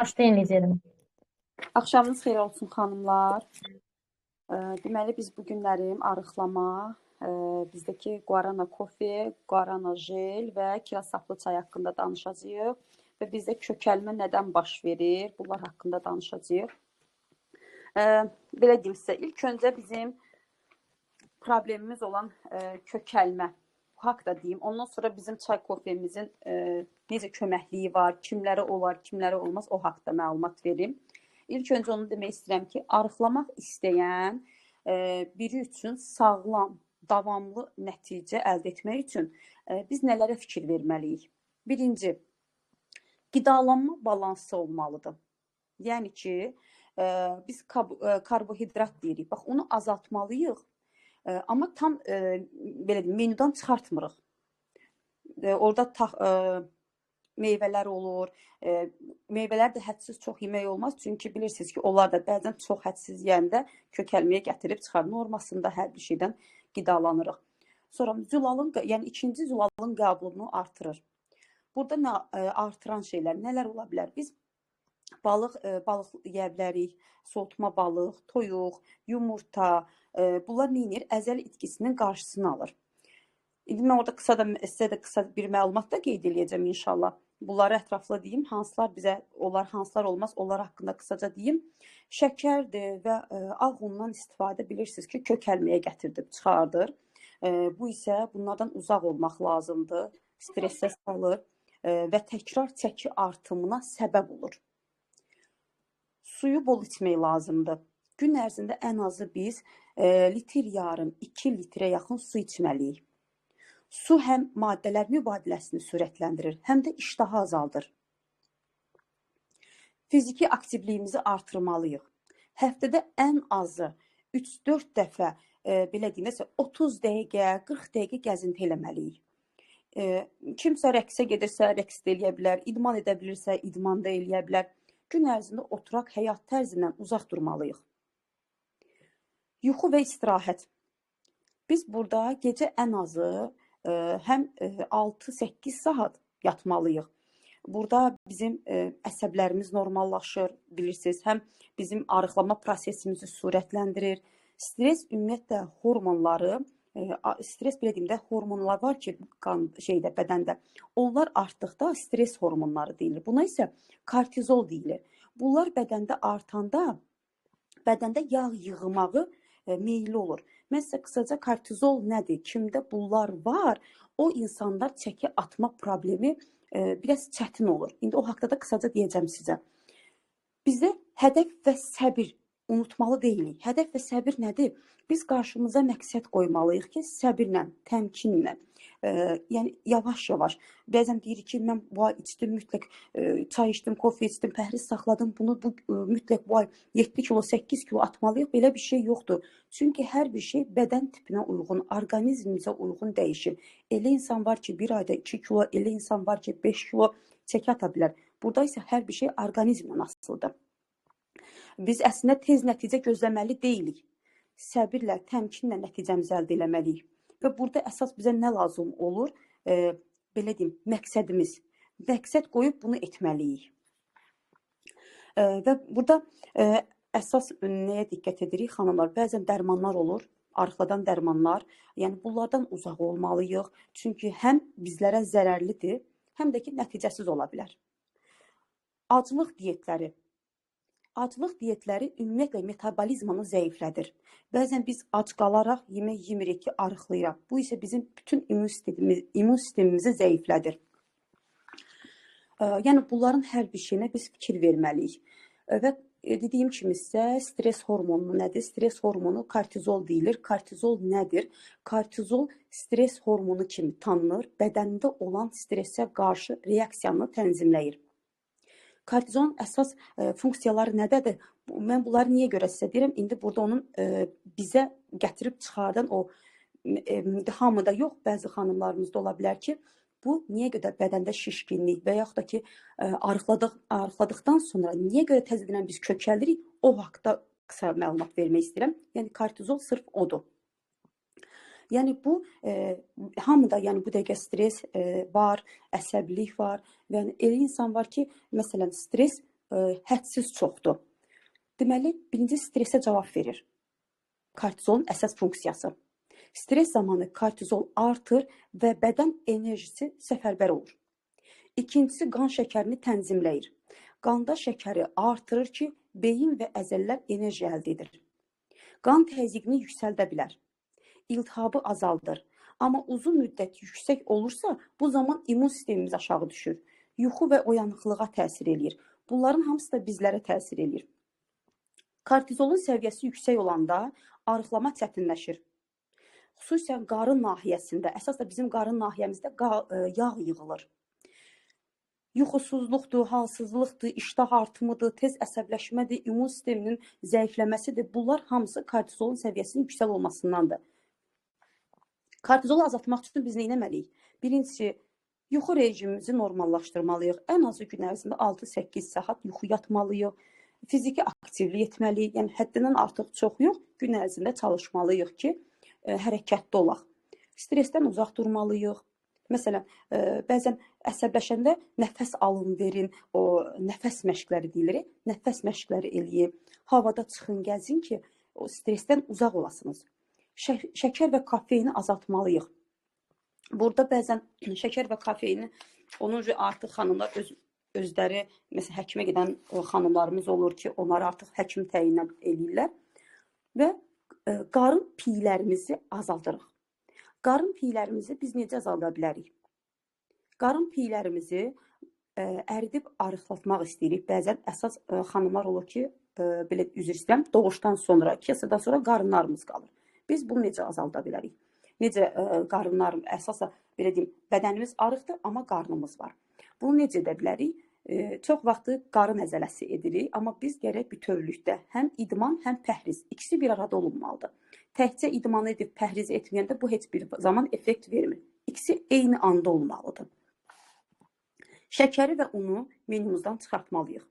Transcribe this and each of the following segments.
Başlayın izleyelim. Axşamınız xeyir olsun xanımlar. Deməli biz bu günləri arıqlama, bizdəki guarana kofe, guarana jel və kiraz saplı çay haqqında danışacağıq və bizdə kökəlmə nədən baş verir, bunlar haqqında danışacağıq. Belə deyim sizə, ilk öncə bizim problemimiz olan kökəlmə haqda deyim. Ondan sonra bizim çay kofemizin necə köməkliyi var, kimlərə olar, kimlərə olmaz, o haqda məlumat verim. İlk öncə onu demək istəyirəm ki, arıqlamaq istəyən biri üçün sağlam, davamlı nəticə əldə etmək üçün biz nələrə fikir verməliyik? Birinci, qidalanma balansı olmalıdır. Yəni ki, biz karbohidrat deyirik. Bax, onu azaltmalıyıq. Amma tam belə deyim, menyudan çıxartmırıq. Orada meyvələr olur. Meyvələr də hədsiz çox yemək olmaz. Çünki bilirsiniz ki, onlar da bəzən çox hədsiz yeyəndə kökəlməyə gətirib çıxar. Normasında hər bir şeydən qidalanırıq. Sonra zülalın, yəni ikinci zülalın qəbulunu artırır. Burada nə artıran şeylər nələr ola bilər? Biz balıq yeyə bilərik, soğutma balıq, toyuq, yumurta, bunlar nə edir? Əzəl itkisinin qarşısını alır. İndi mən orada sizə də qısa bir məlumat da qeyd edəcəm inşallah. Bunları ətraflı deyim, hansılar bizə olar, hansılar olmaz, onlar haqqında qısaca deyim. Şəkərdir və ağ undan istifadə bilirsiniz ki, kökəlməyə gətirib çıxardır. Bu isə bunlardan uzaq olmaq lazımdır, stressə salır və təkrar çəki artımına səbəb olur. Suyu bol içmək lazımdır. Gün ərzində ən azı biz litr yarım, 2 litrə yaxın su içməliyik. Su həm maddələr mübadiləsini sürətləndirir, həm də iştahı azaldır. Fiziki aktivliyimizi artırmalıyıq. Həftədə ən azı 3-4 dəfə, belə deyim, 30 dəqiqə, 40 dəqiqə gəzinti eləməliyik. Kimsə rəqsə gedirsə, rəqs də eləyə bilər, idman edə bilirsə, idman da eləyə bilər. Gün ərzində oturaq həyat tərzindən uzaq durmalıyıq. Yuxu və istirahət. Biz burada gecə ən azı həm 6-8 saat yatmalıyıq. Burada bizim əsəblərimiz normallaşır, bilirsiniz. Həm bizim arıqlama prosesimizi sürətləndirir. Stres ümumiyyətlə hormonları, stres belə deyim də, hormonlar var ki, bədəndə. Onlar artdıqda stres hormonları deyilir. Buna isə kortizol deyilir. Bunlar bədəndə artanda, bədəndə yağ yığmağı meyilli olur. Mən sizə qısaca kortizol nədir? Kimdə bunlar var, o insanlar çəki atma problemi biraz çətin olur. İndi o haqda da qısaca deyəcəm sizə. Bizdə hədəf və səbir unutmalı deyilik. Hədəf və səbir nədir? Biz qarşımıza məqsəd qoymalıyıq ki, səbirlə, təmkinlə, yəni yavaş-yavaş. Bəzən deyirik ki, mən bu ay içdim, mütləq çay içdim, kofe içdim, pəhriz saxladım, bunu mütləq bu ay 7 kilo, 8 kilo atmalıyıq. Belə bir şey yoxdur. Çünki hər bir şey bədən tipinə uyğun, orqanizmimizə uyğun dəyişir. Elə insan var ki, bir ayda 2 kilo, elə insan var ki, 5 kilo çəki ata bilər. Burada isə hər bir şey orqanizmdən asılıdır. Biz əslində tez nəticə gözləməli deyilik. Səbirlə, təmkinlə nəticəmizi əldə eləməliyik. Və burada əsas bizə nə lazım olur? Belə deyim, məqsədimiz. Məqsəd qoyub bunu etməliyik. Və burada əsas nəyə diqqət edirik xanımlar? Bəzən dərmanlar olur, arıqladan dərmanlar. Yəni bunlardan uzaq olmalıyıq. Çünki həm bizlərə zərərlidir, həm də ki, nəticəsiz ola bilər. Aclıq diyetləri. Aclıq diyetləri ümumiyyətlə metabolizmanı zəiflədir. Bəzən biz ac qalaraq yemək yemirik ki, arıqlayaq. Bu isə bizim bütün immun sistemimizi zəiflədir. Yəni bunların hər bir şeyinə biz fikir verməliyik. Və dediyim kimi sizə stres hormonu nədir? Stres hormonu kortizol deyilir. Kortizol nədir? Kortizol stres hormonu kimi tanınır. Bədəndə olan stresə qarşı reaksiyanı tənzimləyir. Kortizolun əsas funksiyaları nədədir? Mən bunları niyə görə sizə deyirəm? İndi burada onun bizə gətirib çıxardan o hamıda yox, bəzi xanımlarımızda ola bilər ki, bu niyə görə bədəndə şişkinlik və yaxud da ki, arıqladıqdan sonra niyə görə təzədən biz kökəldirik? O haqda qısa məlumat vermək istəyirəm. Yəni kortizol sırf odur. Yəni bu hamıda, yəni bu dəqiqə stres var, əsəbilik var və elə insan var ki, məsələn stres hədsiz çoxdur. Deməli, birinci stressə cavab verir. Kortizolun əsas funksiyası. Stres zamanı kortizol artır və bədən enerjisi səfərbər olur. İkincisi, qan şəkərini tənzimləyir. Qanda şəkəri artırır ki, beyin və əzəllər enerji əldə edir. Qan təzyiqini yüksəldə bilər. İltihabı azaldır. Amma uzun müddət yüksək olursa, bu zaman immun sistemimiz aşağı düşür. Yuxu və oyanıqlığa təsir eləyir. Bunların hamısı da bizlərə təsir eləyir. Kortizolun səviyyəsi yüksək olanda arıqlama çətinləşir. Xüsusən qarın nahiyəsində, əsas da bizim qarın nahiyəmizdə yağ yığılır. Yuxusuzluqdur, halsızlıqdır, iştah artımıdır, tez əsəbləşmədir, immun sisteminin zəifləməsidir. Bunlar hamısı kortizolun səviyyəsinin yüksək olmasındandır. Kortizolu azaltmaq üçün biz nə etməliyik? Birincisi, yuxu rejimimizi normallaşdırmalıyıq. Ən azı gün ərzində 6-8 saat yuxu yatmalıyıq. Fiziki aktivlik etməliyik. Yəni, həddindən artıq çox yox, gün ərzində çalışmalıyıq ki, hərəkətdə olaq. Stresdən uzaq durmalıyıq. Məsələn, bəzən əsəbləşəndə nəfəs alın verin, o nəfəs məşqləri deyilir. Nəfəs məşqləri eləyin, havada çıxın, gəzin ki, o stresdən uzaq olasınız. Şəkər və kafeini azaltmalıyıq. Burada bəzən şəkər və kafeini, onun üçün artıq xanımlar özləri, məsələn, həkimə gedən xanımlarımız olur ki, onları artıq həkim təyin edirlər və qarın piylərimizi azaldırıq. Qarın piylərimizi biz necə azalda bilərik? Qarın piylərimizi əridib arıqlatmaq istəyirik. Bəzən əsas xanımlar olur ki, belə üzr istəyirəm, doğuşdan sonra, 2 yaşdan sonra qarınlarımız qalır. Biz bunu necə azalda bilərik? Necə qarınlarım, əsasa belə deyim, bədənimiz arıqdır, amma qarnımız var. Bunu necə edə bilərik? Çox vaxtı qarın əzələsi edirik, amma biz gərək bütövlükdə həm idman, həm pəhriz, ikisi bir arada olunmalıdır. Təkcə idman edib pəhriz etməyəndə bu heç bir zaman effekt vermir. İkisi eyni anda olmalıdır. Şəkəri və unu menümüzdən çıxartmalıyıq.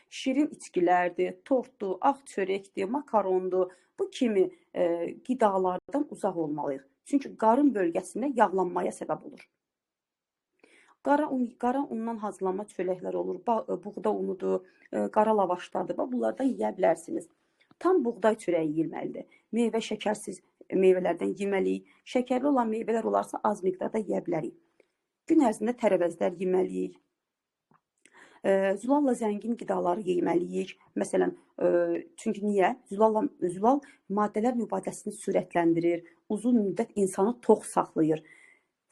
Şirin içkilərdir, tortdur, ağ çörəkdir, makarondur, bu kimi qidalardan uzaq olmalıyıq. Çünki qarın bölgəsində yağlanmaya səbəb olur. Qara undan hazırlanma çörəklər olur, buğda unudur, qara lavaşlardır, bunlardan yeyə bilərsiniz. Tam buğday çörəyi yeyilməlidir. Meyvə şəkərsiz meyvələrdən yeməliyik. Şəkərli olan meyvələr olarsa az miqdarda yeyə bilərik. Gün ərzində tərəvəzlər yeməliyik. Zülalla zəngin qidaları yeməliyik. Məsələn, çünki niyə? Zülal maddələr mübadiləsini sürətləndirir, uzun müddət insanı tox saxlayır.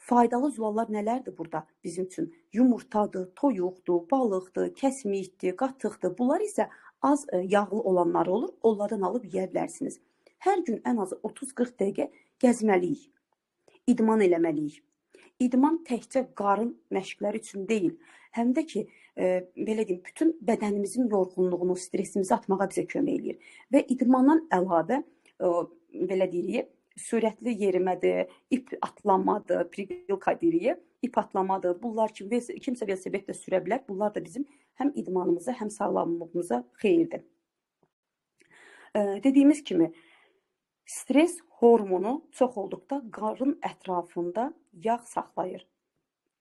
Faydalı zülallar nələrdir burada bizim üçün? Yumurtadır, toyuqdur, balıqdır, kəsmikdir, qatıqdır. Bunlar isə az yağlı olanları olur, onlardan alıb yeyə bilərsiniz. Hər gün ən azı 30-40 dəqiqə gəzməliyik, idman eləməliyik. İdman təkcə qarın məşqləri üçün deyil, həm də ki, belə deyim, bütün bədənimizin yorğunluğunu, stresimizi atmağa bizə kömək eləyir. Və idmandan əlavə, belə deyirik, sürətli yerimədir, ip atlamadır, prigilka deyirik, ip atlamadır. Bunlar ki, kimsə velosipeddə sürə bilər. Bunlar da bizim həm idmanımıza, həm sağlamlığımıza xeyirdir. Dediyimiz kimi, stres hormonu çox olduqda qarın ətrafında yağ saxlayır.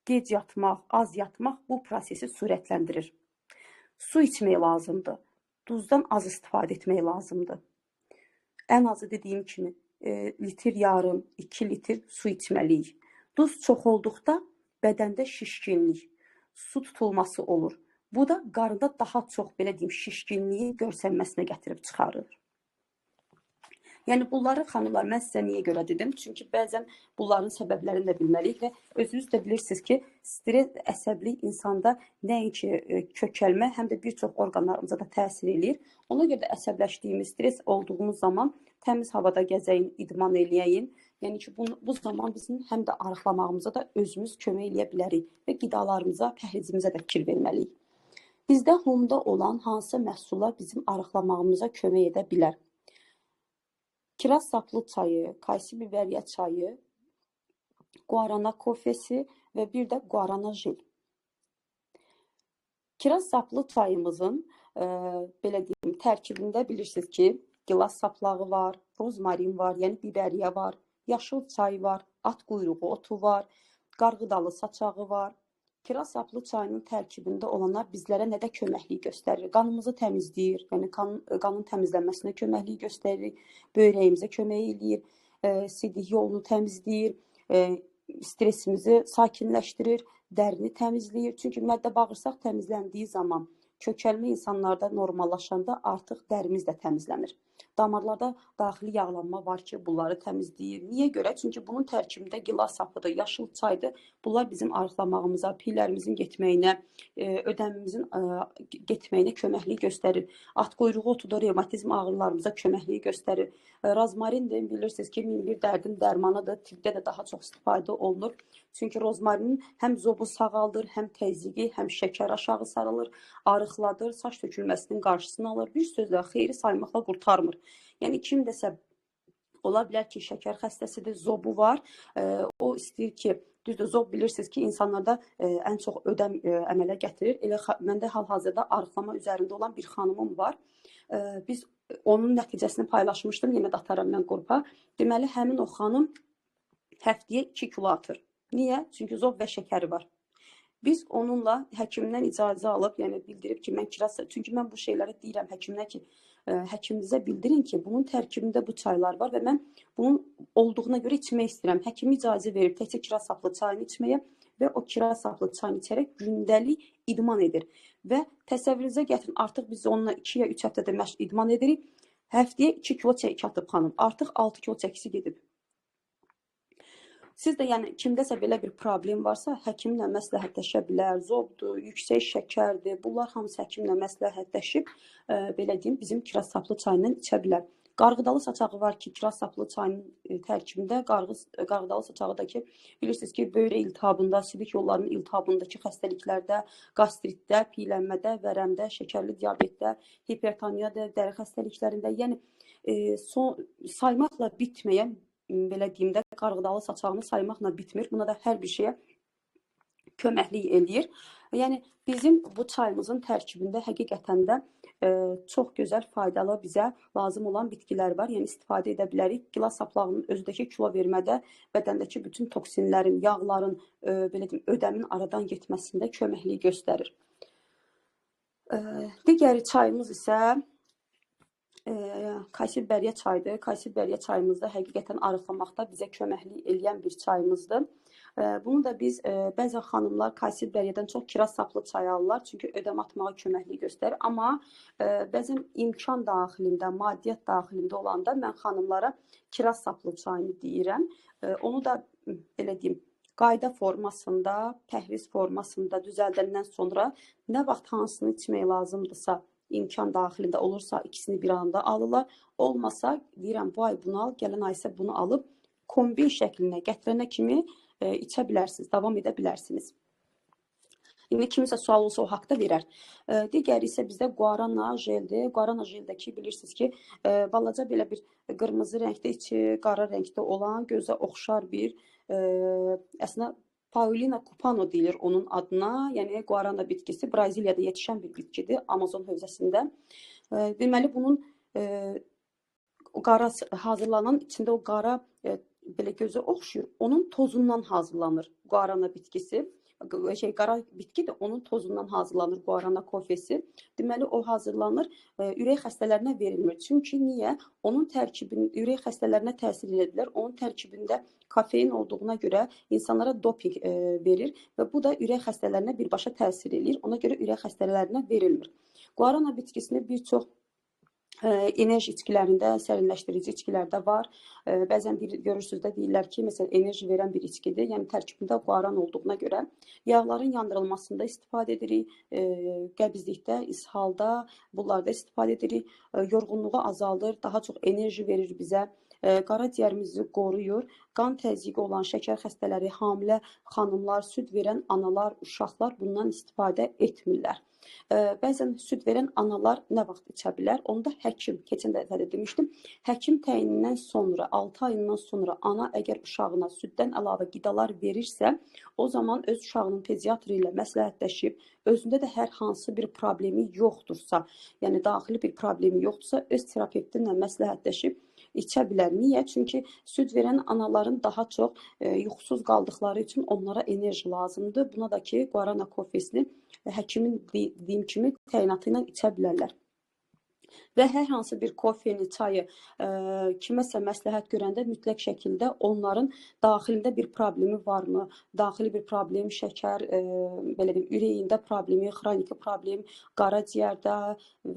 Gec yatmaq, az yatmaq bu prosesi sürətləndirir. Su içmək lazımdır. Duzdan az istifadə etmək lazımdır. Ən azı dediyim kimi, litr yarım, 2 litr su içməliyik. Duz çox olduqda bədəndə şişkinlik, su tutulması olur. Bu da qarında daha çox, belə deyim, şişkinliyin görsənməsinə gətirib çıxarır. Yəni, bunları xanımlar, mən sizə niyə görə dedim? Çünki bəzən bunların səbəblərini də bilməliyik və özünüz də bilirsiniz ki, stres, əsəblik insanda nəinki kökəlmə, həm də bir çox orqanlarımıza da təsir eləyir. Ona görə də əsəbləşdiyimiz, stres olduğumuz zaman təmiz havada gəzəyin, idman eləyəyin. Yəni ki, bu zaman bizim həm də arıqlamağımıza da özümüz kömək eləyə bilərik və qidalarımıza, pəhrizimizə də fikir verməliyik. Bizdə homda olan hansı məhsullar bizim arıqlamağımıza kömək edə bilər? Kiraz saplı çayı, kaysi biberiya çayı, guarana kofesi və bir də guarana jel. Kiraz saplı çayımızın belə deyim, tərkibində bilirsiniz ki, gilas saplağı var, rozmarin var, yəni biberiya var, yaşıl çay var, at quyruğu otu var, qarğıdalı saçağı var, Kiraz saplı çayının tərkibində olanlar bizlərə nədə köməklik göstərir? Qanımızı təmizləyir, yəni qanın təmizlənməsinə köməklik göstərir, böyrəyimizə kömək eləyir, sidik yolunu təmizləyir, stresimizi sakinləşdirir, dərini təmizləyir. Çünki mədə-bağırsaq təmizləndiyi zaman kökəlmə insanlarda normallaşanda artıq dərimiz də təmizlənir. Damarlarda daxili yağlanma var ki, bunları təmizləyir. Niyə görə? Çünki bunun tərkibində gilas sapıdır, yaşıl çaydır. Bunlar bizim arıqlamağımıza, piylərimizin getməyinə, ödəmimizin getməyinə köməklik göstərir. At quyruğu otudur, revmatizm ağrılarımıza köməklik göstərir. Rozmarin də bilirsiniz ki, min bir dərdin dərmanıdır. Tibbdə də daha çox istifadə olunur. Çünki rozmarinin həm zobu sağaldır, həm təzyiqi, həm şəkər aşağı sarılır, arıqladır, saç tökülməsinin qarşısını alır. Bir sözlə xeyri saymaqla qurtarmır. Yəni kim desə ola bilər ki, şəkər xəstəsidir, zobu var. O istəyir ki, düzdür, zob bilirsiniz ki, insanlarda ən çox ödəm əmələ gətirir. Elə məndə hal-hazırda arıqlama üzərində olan bir xanımım var. Biz onun nəticəsini paylaşmışdım, yenə də ataram mən qrupa. Deməli, həmin o xanım həftəyə 2 kilo atır. Niyə? Çünki zob və şəkəri var. Biz onunla həkimdən icazə alıb, yəni bildirib ki, mən kiraz, çünki mən bu şeyləri deyirəm həkimdən ki, həkiminizə bildirin ki, bunun tərkibində bu çaylar var və mən bunun olduğuna görə içmək istəyirəm. Həkim icazə verib təkcə kiraz saplı çayını içməyə və o kiraz saplı çayını içərək gündəlik idman edir. Və təsəvvürünüzə gətirin, artıq biz onunla 2 ya 3 həftədə idman edirik. Həftəyə 2 kilo çəki atıb xanım. Artıq 6 kilo çəkisi gedib. Siz də yəni kimdəsə belə bir problem varsa, həkimlə məsləhətləşə bilər. Zobdur, yüksək şəkərdir. Bunlar hamısı həkimlə məsləhətləşib, belə deyim, bizim kiraz saplı çayından içə bilər. Qarğıdalı saçağı var ki, kiraz saplı çayının tərkibində qarğıdalı saçağı da ki, bilirsiniz ki, böyrək iltihabında, sidik yollarının iltihabındakı xəstəliklərdə, qastritdə, piylənmədə, vərəmdə, şəkərli diabetdə, hipertoniyada, dəri xəstəliklərində, yəni saymaqla bitməyən, belə deyim də, qarğıdalı saçağını saymaqla bitmir. Buna da hər bir şeyə köməklik eləyir. Yəni bizim bu çayımızın tərkibində həqiqətən də çox gözəl, faydalı, bizə lazım olan bitkilər var. Yəni istifadə edə bilərik. Gilas saplağının özündəki kilo vermədə, bədəndəki bütün toksinlərin, yağların, belə deyim, ödəmin aradan getməsində köməklik göstərir. Digəri çayımız isə Kayseribəriyə çayıdır. Kayseribəriyə çayımızda həqiqətən arıqlamaqda bizə köməklik eləyən bir çayımızdır. Bunu da biz bəzən xanımlar Kayseribəriyyədən çox kiraz saplı çay alırlar. Çünki ödəm atmağa köməklik göstərir. Amma bəzən imkan daxilində, maddiyyat daxilində olanda mən xanımlara kiraz saplı çayını deyirəm. Onu da belə deyim, qayda formasında, pəhriz formasında düzəldəndən sonra nə vaxt hansını içmək lazımdırsa, imkan daxilində olursa ikisini bir anda alırlar. Olmasa deyirəm bu ay bunu al, gələn ay isə bunu alıb kombin şəklinə gətirənə kimi içə bilərsiniz, davam edə bilərsiniz. İndi kimisə sual olsa o haqda verər. Digəri isə bizdə guarana jeldir. Guarana jeldəki bilirsiniz ki, balaca belə bir qırmızı rəngdə içi, qara rəngdə olan, gözə oxşar bir əslində Paulina cupano deyilir onun adına. Yəni guarana bitkisi Braziliyada yetişən bir bitkidir, Amazon hövzəsində. Deməli bunun qara hazırlanan, içində o qara belə gözə oxşuyur. Onun tozundan hazırlanır guarana bitkisi. Qara bitki də onun tozundan hazırlanır guarana kofesi. Deməli o hazırlanır, ürək xəstələrinə verilmir. Çünki niyə? Onun tərkibində ürək xəstələrinə təsir edə bilər. Onun tərkibində kofein olduğuna görə insanlara doping verir və bu da ürək xəstələrinə birbaşa təsir edir. Ona görə ürək xəstələrinə verilmir. Guarana bitkisini bir çox enerji içkilərində, sərinləşdirici içkilərdə var. Bəzən görürsünüz də deyirlər ki, məsələn, enerji verən bir içkidir. Yəni tərkibində guaran olduğuna görə yağların yandırılmasında istifadə edirik, qəbizlikdə, ishalda bunlarda istifadə edirik. Yorğunluğu azaldır, daha çox enerji verir bizə. Qaraciyərimizi qoruyur. Qan təzyiqi olan şəkər xəstələri, hamilə xanımlar, süd verən analar, uşaqlar bundan istifadə etmirlər. Bəzən süd verən analar nə vaxt içə bilər? Onu da həkim, keçən dəfə də demişdim, həkim təyinindən sonra, 6 ayından sonra ana əgər uşağına süddən əlavə qidalar verirsə, o zaman öz uşağının pediatri ilə məsləhətləşib, özündə də hər hansı bir problemi yoxdursa, yəni daxili bir problemi yoxdursa, öz terapevtinlə məsləhətləşib, içə bilər. Niyə? Çünki süd verən anaların daha çox yuxusuz qaldıqları üçün onlara enerji lazımdır. Buna da ki, guarana kofesini həkimin dediyim kimi təyinatı ilə içə bilərlər. Və hər hansı bir kofeni, çayı kiməsə məsləhət görəndə mütləq şəkildə onların daxilində bir problemi varmı, daxili bir problem, şəkər, belə deyim, ürəyində problemi, xroniki problem, qaraciyərdə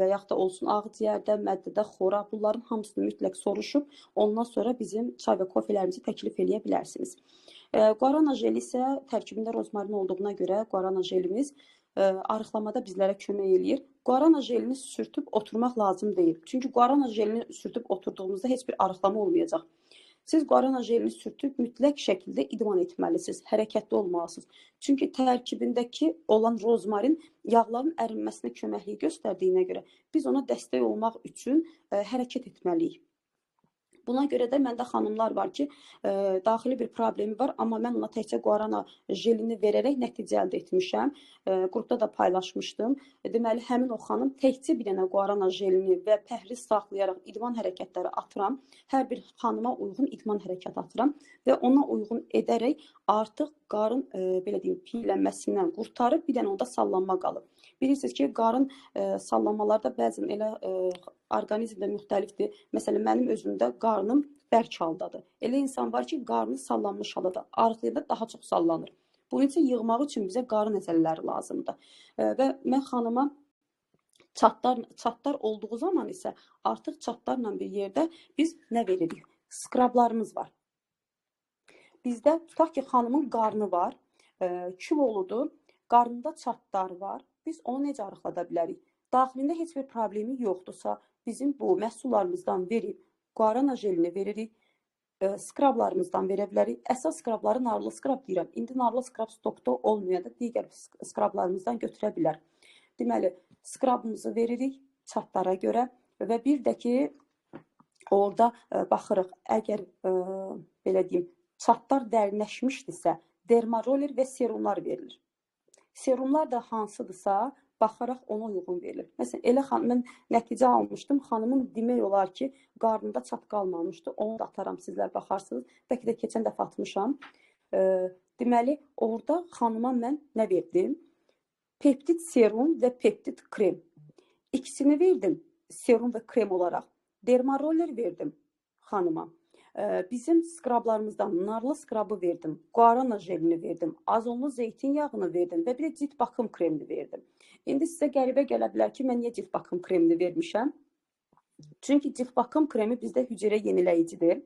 və yaxud da olsun ağciyərdə, məddədə, xora, bunların hamısını mütləq soruşub, ondan sonra bizim çay və kofelərimizi təklif edə bilərsiniz. Guarana jeli isə tərkibində rozmarin olduğuna görə guarana jelimiz arıqlamada bizlərə kömək eləyir. Guarana jelini sürtüb oturmaq lazım deyil. Çünki guarana jelini sürtüb oturduğumuzda heç bir arıqlama olmayacaq. Siz guarana jelini sürtüb mütləq şəkildə idman etməlisiniz, hərəkətli olmalısınız. Çünki tərkibindəki olan rozmarin yağların ərinməsinə köməklik göstərdiyinə görə biz ona dəstək olmaq üçün hərəkət etməliyik. Buna görə də məndə xanımlar var ki, daxili bir problemi var, amma mən ona təkcə guarana jelini verərək nəticə əldə etmişəm. Qrupda da paylaşmışdım. Deməli, həmin o xanım təkcə bir dənə guarana jelini və pəhriz saxlayaraq idman hərəkətləri atıram. Hər bir xanıma uyğun idman hərəkət atıram və ona uyğun edərək artıq qarın, belə deyim, piylənməsindən qurtarıb bir dənə onda sallanma qalıb. Bilirsiniz ki, qarın sallanmalarda bəzən elə orqanizmdə müxtəlifdir. Məsələn, mənim özümdə qarnım bərk haldadır. Elə insan var ki, qarnı sallanmış haldadır. Arıqlayanda daha çox sallanır. Bunun üçün yığmaq üçün bizə qarın əzələləri lazımdır. Və mən xanıma çatlar olduğu zaman isə artıq çatlarla bir yerdə biz nə veririk? Skrablarımız var. Bizdə tutaq ki, xanımın qarnı var, kiloludur, qarnında çatlar var. Biz onu necə arıqlada bilərik? Daxilində heç bir problemi yoxdursa, bizim bu məhsullarımızdan verib, guarana jelini veririk, skrablarımızdan verə bilərik. Əsas skrabları narlı skrab deyirəm. İndi narlı skrab stokda olmayanda digər skrablarımızdan götürə bilər. Deməli, skrabımızı veririk çatlara görə və bir də ki, orada baxırıq, əgər belə deyim, çatlar dərinləşmişdirsə, dermaroller və serumlar verilir. Serumlar da hansıdırsa, baxaraq ona uyğun verilir. Məsələn, elə mən nəticə almışdım. Xanımın demək olar ki, qarnında çat qalmamışdı. Onu da ataram, sizlər baxarsınız. Bəlkə də keçən dəfə atmışam. Deməli, orada xanıma mən nə verdim? Peptid serum və peptid krem. İkisini verdim serum və krem olaraq. Dermaroller verdim xanıma. Bizim skrablarımızdan narlı skrabı verdim, guarana jelini verdim, azonlu zeytin yağını verdim və bir də cilt baxım kremini verdim. İndi sizə qəribə gələ bilər ki, mən niyə cilt baxım kremini vermişəm? Çünki cilt baxım kremi bizdə hüceyrə yeniləyicidir.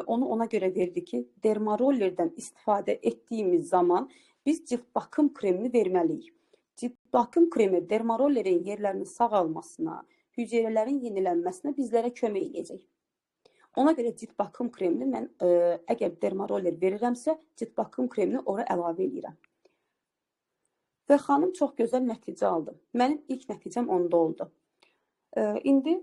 Onu ona görə verdik ki, dermarollerdən istifadə etdiyimiz zaman biz cilt baxım kremini verməliyik. Cilt baxım kremi dermarollerin yerlərinin sağalmasına, hüceyrələrin yenilənməsinə bizlərə kömək edəcək. Ona görə cilt baxım kremini mən əgər dermaroller verirəmsə, cilt baxım kremini ora əlavə edirəm. Və xanım çox gözəl nəticə aldı. Mənim ilk nəticəm onda oldu. İndi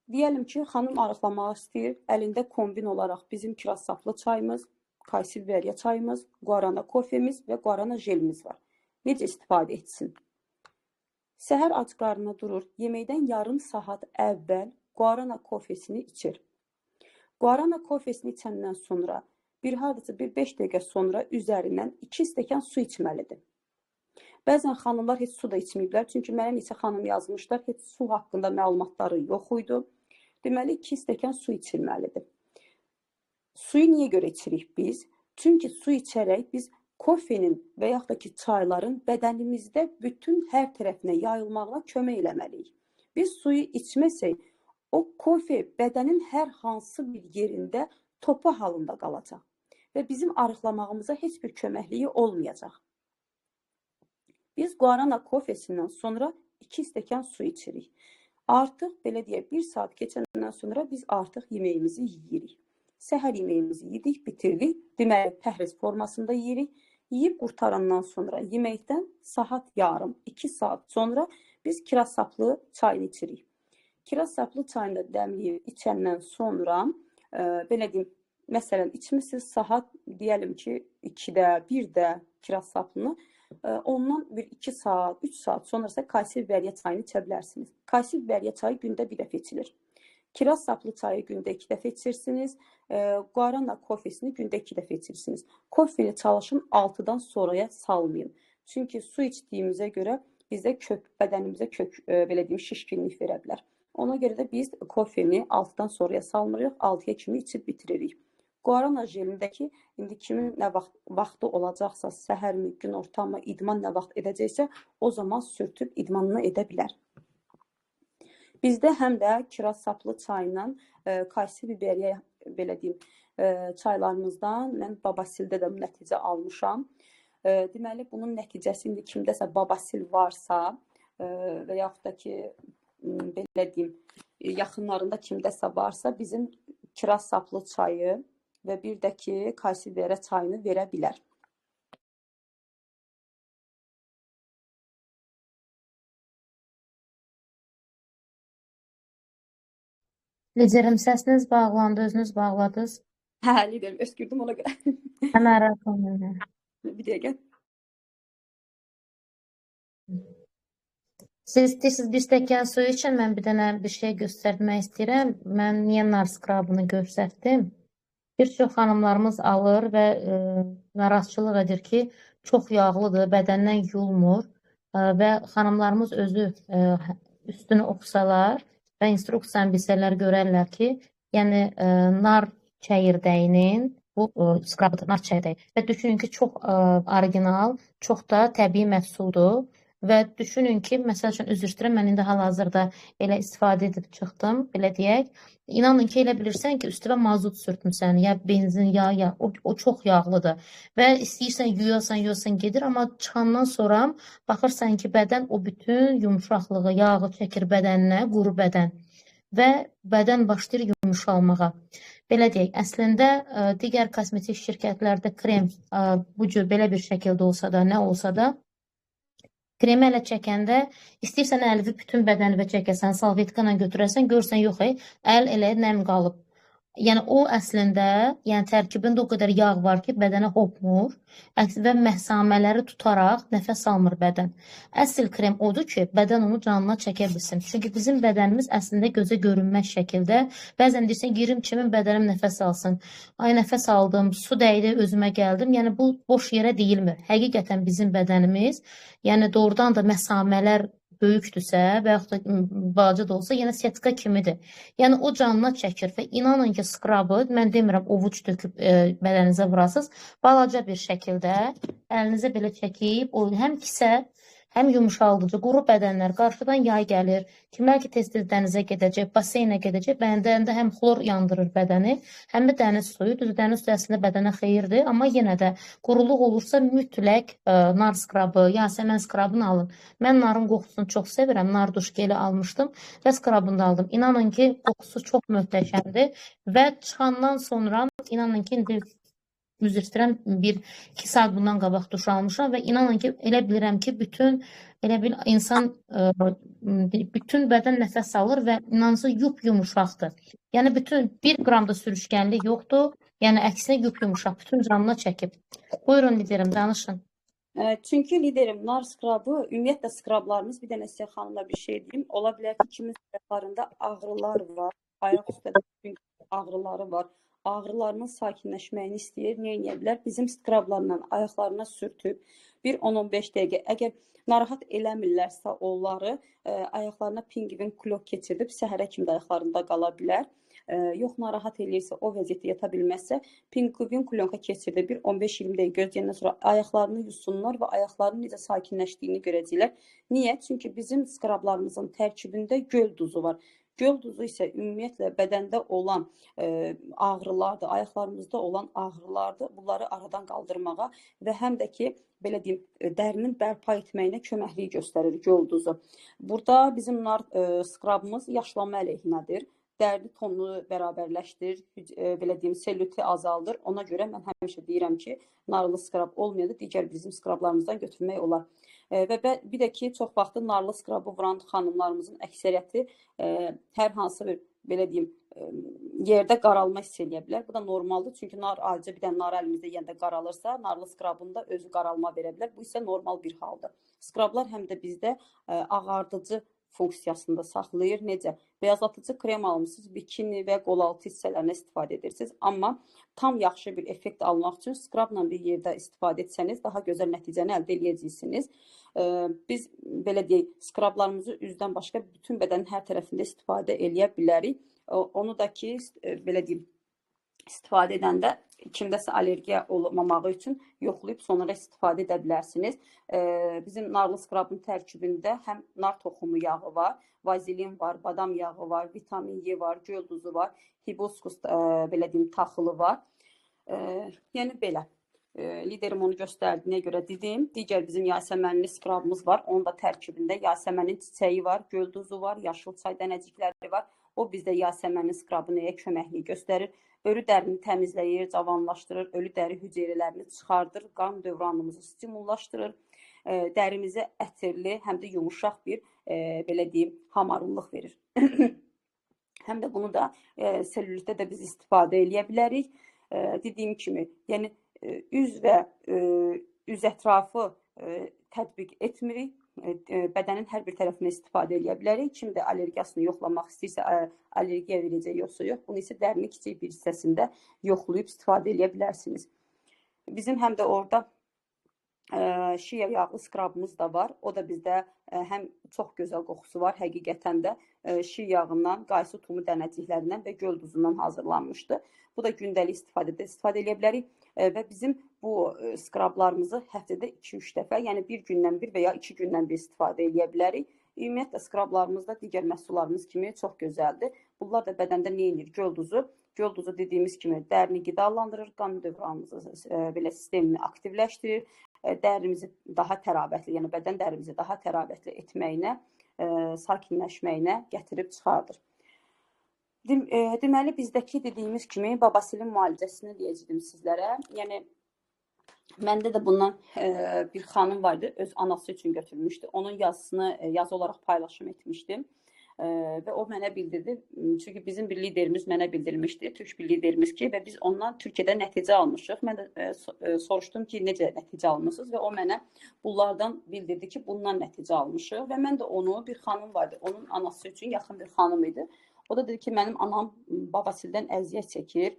deyəlim ki, xanım arıqlamaq istəyir. Əlində kombin olaraq bizim kiraz saplı çayımız, kaysilveriya çayımız, guarana kofemiz və guarana jelimiz var. Necə istifadə etsin? Səhər ac qarnına durur, yeməkdən yarım saat əvvəl guarana kofesini içir. Guarana kofesini içəndən sonra, bir 5 dəqiqə sonra üzərindən 2 stəkan su içməlidir. Bəzən xanımlar heç su da içməyiblər, çünki mənə neçə xanım yazmışlar, heç su haqqında məlumatları yox idi. Deməli, 2 stəkan su içilməlidir. Suyu niyə görə içirik biz? Çünki su içərək biz kofenin və yaxud da ki, çayların bədənimizdə bütün hər tərəfinə yayılmağına kömək eləməliyik. Biz suyu içməsək, o kofe bədənin hər hansı bir yerində topa halında qalacaq və bizim arıqlamağımıza heç bir köməkliyi olmayacaq. Biz guarana kofesindən sonra 2 stəkan su içirik. Artıq, belə deyək, 1 saat keçəndən sonra biz artıq yeməyimizi yeyirik. Səhər yeməyimizi yedik, bitirdik. Deməli, pəhriz formasında yeyirik. Yeyib qurtarandan sonra yeməkdən saat yarım, 2 saat sonra biz kiraz saplı çayını içirik. Kiraz saplı çayını da dəmləyib içəndən sonra, belə deyim, məsələn, içmişsiniz saat, deyəlim ki, 2-də, 1-də kiraz saplını, ondan 2 saat, 3 saat sonrası kaysilveriya çayını içə bilərsiniz. Kaysilveriya çayı gündə bir dəfə içilir. Kiraz saplı çayı gündə 2 dəfə içirsiniz. Guarana kofesini gündə 2 dəfə içirsiniz. Kofeni çalışın 6-dan sonraya salmayın. Çünki su içdiyimizə görə bizdə bədənimizə belə deyim, şişkinlik verə bilər. Ona görə də biz kofeni 6-dan sonraya salmırıq, 6-ya kimi içib bitiririk. Guarana jelindəki indi kimin nə vaxtı olacaqsa, səhərmi, günortamı, idman nə vaxt edəcəksə, o zaman sürtüb idmanını edə bilər. Bizdə həm də kiraz saplı çayla kaysi biberiya belə deyim, çaylarımızdan mən babasildə də nəticə almışam. Deməli, bunun nəticəsi indi kimdəsə babasil varsa və yaxud da ki, belə deyim, yaxınlarında kimdəsə varsa, bizim kiraz saplı çayı və bir də ki, kaysi biberiya çayını verə bilər. Liderim, səsiniz bağlandı, özünüz bağladınız. Hə, liderim, öskürdüm ona görə. Mərak olmayın. Bir dəqiqə. Siz istəyirsiniz bir stəkan suyu üçün mən bir dənə bir şey göstərmək istəyirəm. Mən niyə nar skrabını göstərdim? Bir çox xanımlarımız alır və narazıçılıq edir ki, çox yağlıdır, bədəndən yulmur və xanımlarımız özü üstünü oxusalar və instruksiyanı bilsələr görərlər ki, yəni nar çəyirdəyinin bu skrabıdır, nar çəyirdəyi. Və düşünün ki, çox orijinal, çox da təbii məhsuldur. Və düşünün ki, məsəl üçün üzr istəyirəm, mən indi hal-hazırda elə istifadə edib çıxdım, belə deyək. İnanın ki, elə bilirsən ki, üstünə mazut sürtmüsən, ya benzin, ya o çox yağlıdır. Və istəyirsən yuyasan gedir, amma çıxandan sonra baxırsan ki, bədən o bütün yumşaqlığı, yağı çəkir bədəninə, quru bədən və bədən başlayır yumşalmağa. Belə deyək, əslində digər kosmetik şirkətlərdə krem bu cür belə bir şəkildə olsa da, nə olsa da, kremi ələ çəkəndə istəyirsən əlvi bütün bədənivə çəkəsən, salvetkana götürəsən, görsən yox, əl elə nəm qalıb. Yəni o əslində, yəni tərkibində o qədər yağ var ki, bədənə hopmur və məsamələri tutaraq nəfəs almır bədən. Əsl krem odur ki, bədən onu canına çəkə bilsin. Çünki bizim bədənimiz əslində gözə görünməz şəkildə, bəzən deyirsən, girim kimin bədənim nəfəs alsın. Ay, nəfəs aldım, su dəydi, özümə gəldim. Yəni bu boş yerə deyilmir. Həqiqətən bizim bədənimiz, yəni doğrudan da məsamələr böyükdürsə və yaxud da balaca da olsa, yenə setka kimidir. Yəni o canına çəkir və inanın ki, skrabı, mən demirəm ovuc töküb bədəninizə vurasınız, balaca bir şəkildə əlinizə belə çəkib, o həm kisə, həm yumşaldıcı, quru bədənlər, qarşıdan yay gəlir, kimlər ki tez-tez dənizə gedəcək, baseynə gedəcək, bədəndə həm xlor yandırır bədəni, həm də dəniz suyu, düz dəniz suyu əslində bədənə xeyirdir, amma yenə də quruluq olursa mütləq nar skrabı, yasəmən skrabını alın. Mən narın qoxusunu çox sevirəm, nar duş geli almışdım və skrabını da aldım. İnanın ki, qoxusu çox möhtəşəmdir və çıxandan sonra, inanın ki, indi üzr istəyirəm, 1-2 saat bundan qabaq duş almışam və inanın ki, elə bilirəm ki, bütün insan bütün bədən nəfəs alır və inancı yumuşaqdır. Yəni bütün 1 qram da sürüşkənlik yoxdur. Yəni əksinə yumuşaq, bütün canına çəkib. Buyurun liderim, danışın. Çünki liderim, nar skrabı, ümumiyyətlə skrablarımız, bir dənə sizə xanımla bir şey deyim, ola bilər ki, kimin skrablarında ağrılar var, ayaq üstə ağrıları var. Ağrılarının sakinləşməyini istəyir, nə edə bilər? Bizim skrablarla ayaqlarına sürtüb, bir 10-15 dəqiqə, əgər narahat eləmirlərsə onları, ayaqlarına pingvin klok keçirdib, səhərə kimi də ayaqlarında qala bilər. Yox, narahat eləyirsə, o vəziyyətdə yata bilməzsə, pingvin klonka keçirdib, bir 15-20 dəqiqə gözləyəndən sonra ayaqlarını yusunlar və ayaqlarının necə sakinləşdiyini görəcəklər. Niyə? Çünki bizim skrablarımızın tərkibində göl duzu var. Göl duzu isə ümumiyyətlə bədəndə olan ağrılardır, ayaqlarımızda olan ağrılardır. Bunları aradan qaldırmağa və həm də ki, belə deyim, dərinin bərpa etməyinə köməklik göstərir göl duzu. Burada bizim nar skrabımız yaşlanma əleyhinədir. Dərli tonunu bərabərləşdirir, belə deyim, selüti azaldır. Ona görə mən həmişə deyirəm ki, narlı skrab olmayanda digər bizim skrablarımızdan götürmək olar. Və bir də ki, çox vaxtı narlı skrabı vuran xanımlarımızın əksəriyyəti hər hansı bir, belə deyim, yerdə qaralma hiss edə bilər. Bu da normaldır, çünki ayrıca bir dənə nar əlimizdə yəndə qaralırsa, narlı skrabında özü qaralma verə bilər. Bu isə normal bir haldır. Skrablar həm də bizdə ağardıcı funksiyasında saxlayır. Necə? Beyazlatıcı krem almısınız, bikini və qolaltı hissələrinə istifadə edirsiniz. Amma tam yaxşı bir effekt almaq üçün skrabla bir yerdə istifadə etsəniz daha gözəl nəticəni əldə edəcəksiniz. Biz belə deyək, skrablarımızı üzdən başqa bütün bədənin hər tərəfində istifadə edə bilərik. Onu da ki, belə deyim, istifadə edəndə kimdəsə allergiya olmamağı üçün yoxlayıb sonra istifadə edə bilərsiniz. Bizim narlı skrabın tərkibində həm nar toxumu yağı var, vazelin var, badam yağı var, vitamin E var, göl duzu var, hibiskus belə deyim taxılı var. Yəni belə. Liderim onu göstərdiyinə görə dedim. Digər bizim yasəmənli skrabımız var. Onun da tərkibində yasəmənin çiçəyi var, göl duzu var, yaşıl çay dənəcikləri var. O bizdə yasəmənin skrabı nəyə köməklik göstərir? Ölü dərini təmizləyir, cavanlaşdırır, ölü dəri hüceyrələrini çıxardır, qan dövranımızı stimullaşdırır, dərimizə ətirli, həm də yumuşaq bir, belə deyim, hamarlıq verir. Həm də bunu da selülitdə də biz istifadə edə bilərik. Dediyim kimi, yəni üz və üz ətrafı tətbiq etmirik. Bədənin hər bir tərəfinə istifadə edə bilərik. Kim də allergiyasını yoxlamaq istəyirsə, allergiya verəcək yoxsa yox, bunu isə dərinin kiçik bir hissəsində yoxlayıb istifadə edə bilərsiniz. Bizim həm də orada şiya yağlı skrabımız da var. O da bizdə həm çox gözəl qoxusu var, həqiqətən də şiya yağından, qaysı tumu dənəciklərindən və göl duzundan hazırlanmışdı. Bu da gündəlik istifadədə istifadə edə bilərik və bizim bu skrablarımızı həftədə 2-3 dəfə, yəni bir gündən bir və ya 2 gündən bir istifadə edə bilərik. Ümumiyyətlə skrablarımız da digər məhsullarımız kimi çox gözəldir. Bunlar da bədəndə nə edir? Göl duzu. Göl duzu dediyimiz kimi dərini qidalandırır, qan dövranımızı belə sistemini aktivləşdirir, dərimizi daha təravətli, yəni bədən dərimizi daha təravətli etməyinə, sakinləşməyinə gətirib çıxardır. Deməli, bizdəki dediyimiz kimi babasilin müalicəsini deyəcəyim sizlərə. Yəni, məndə də bundan bir xanım vardı, öz anası üçün götürmüşdü. Onun yazısını yazı olaraq paylaşım etmişdim. Və o mənə bildirdi. Çünki bizim bir liderimiz mənə bildirmişdi, türk bir liderimiz ki, və biz ondan Türkiyədə nəticə almışıq. Mən də soruşdum ki, necə nəticə almışsınız və o mənə bunlardan bildirdi ki, bundan nəticə almışıq və mən də onu, bir xanım vardı, onun anası üçün yaxın bir xanım idi. O da dedi ki, mənim anam babasildən əziyyət çəkir.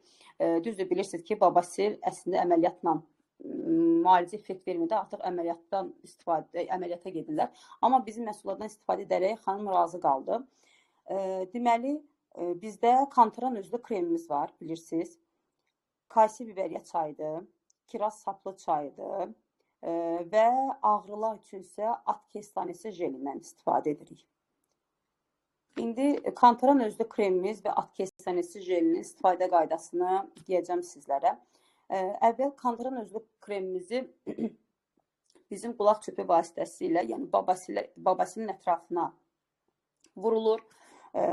Düzdür, bilirsiniz ki, babasil əslində əməliyyatla müalicə effekt vermədə artıq əməliyyata gedirlər. Amma bizim məhsullardan istifadə edərək xanım razı qaldı. Deməli, bizdə Kantaran özlü kremimiz var, bilirsiniz. Kaysi biberiya çayıdır, kiraz saplı çayıdır və ağrılar üçünsə at kestanesi jelindən istifadə edirik. İndi Kantaran özlü kremimiz və at kestanesi jelinin istifadə qaydasını deyəcəm sizlərə. Əvvəl Kantaran özlü kremimizi bizim qulaq çöpü vasitəsilə, yəni babasilin ətrafına vurulur.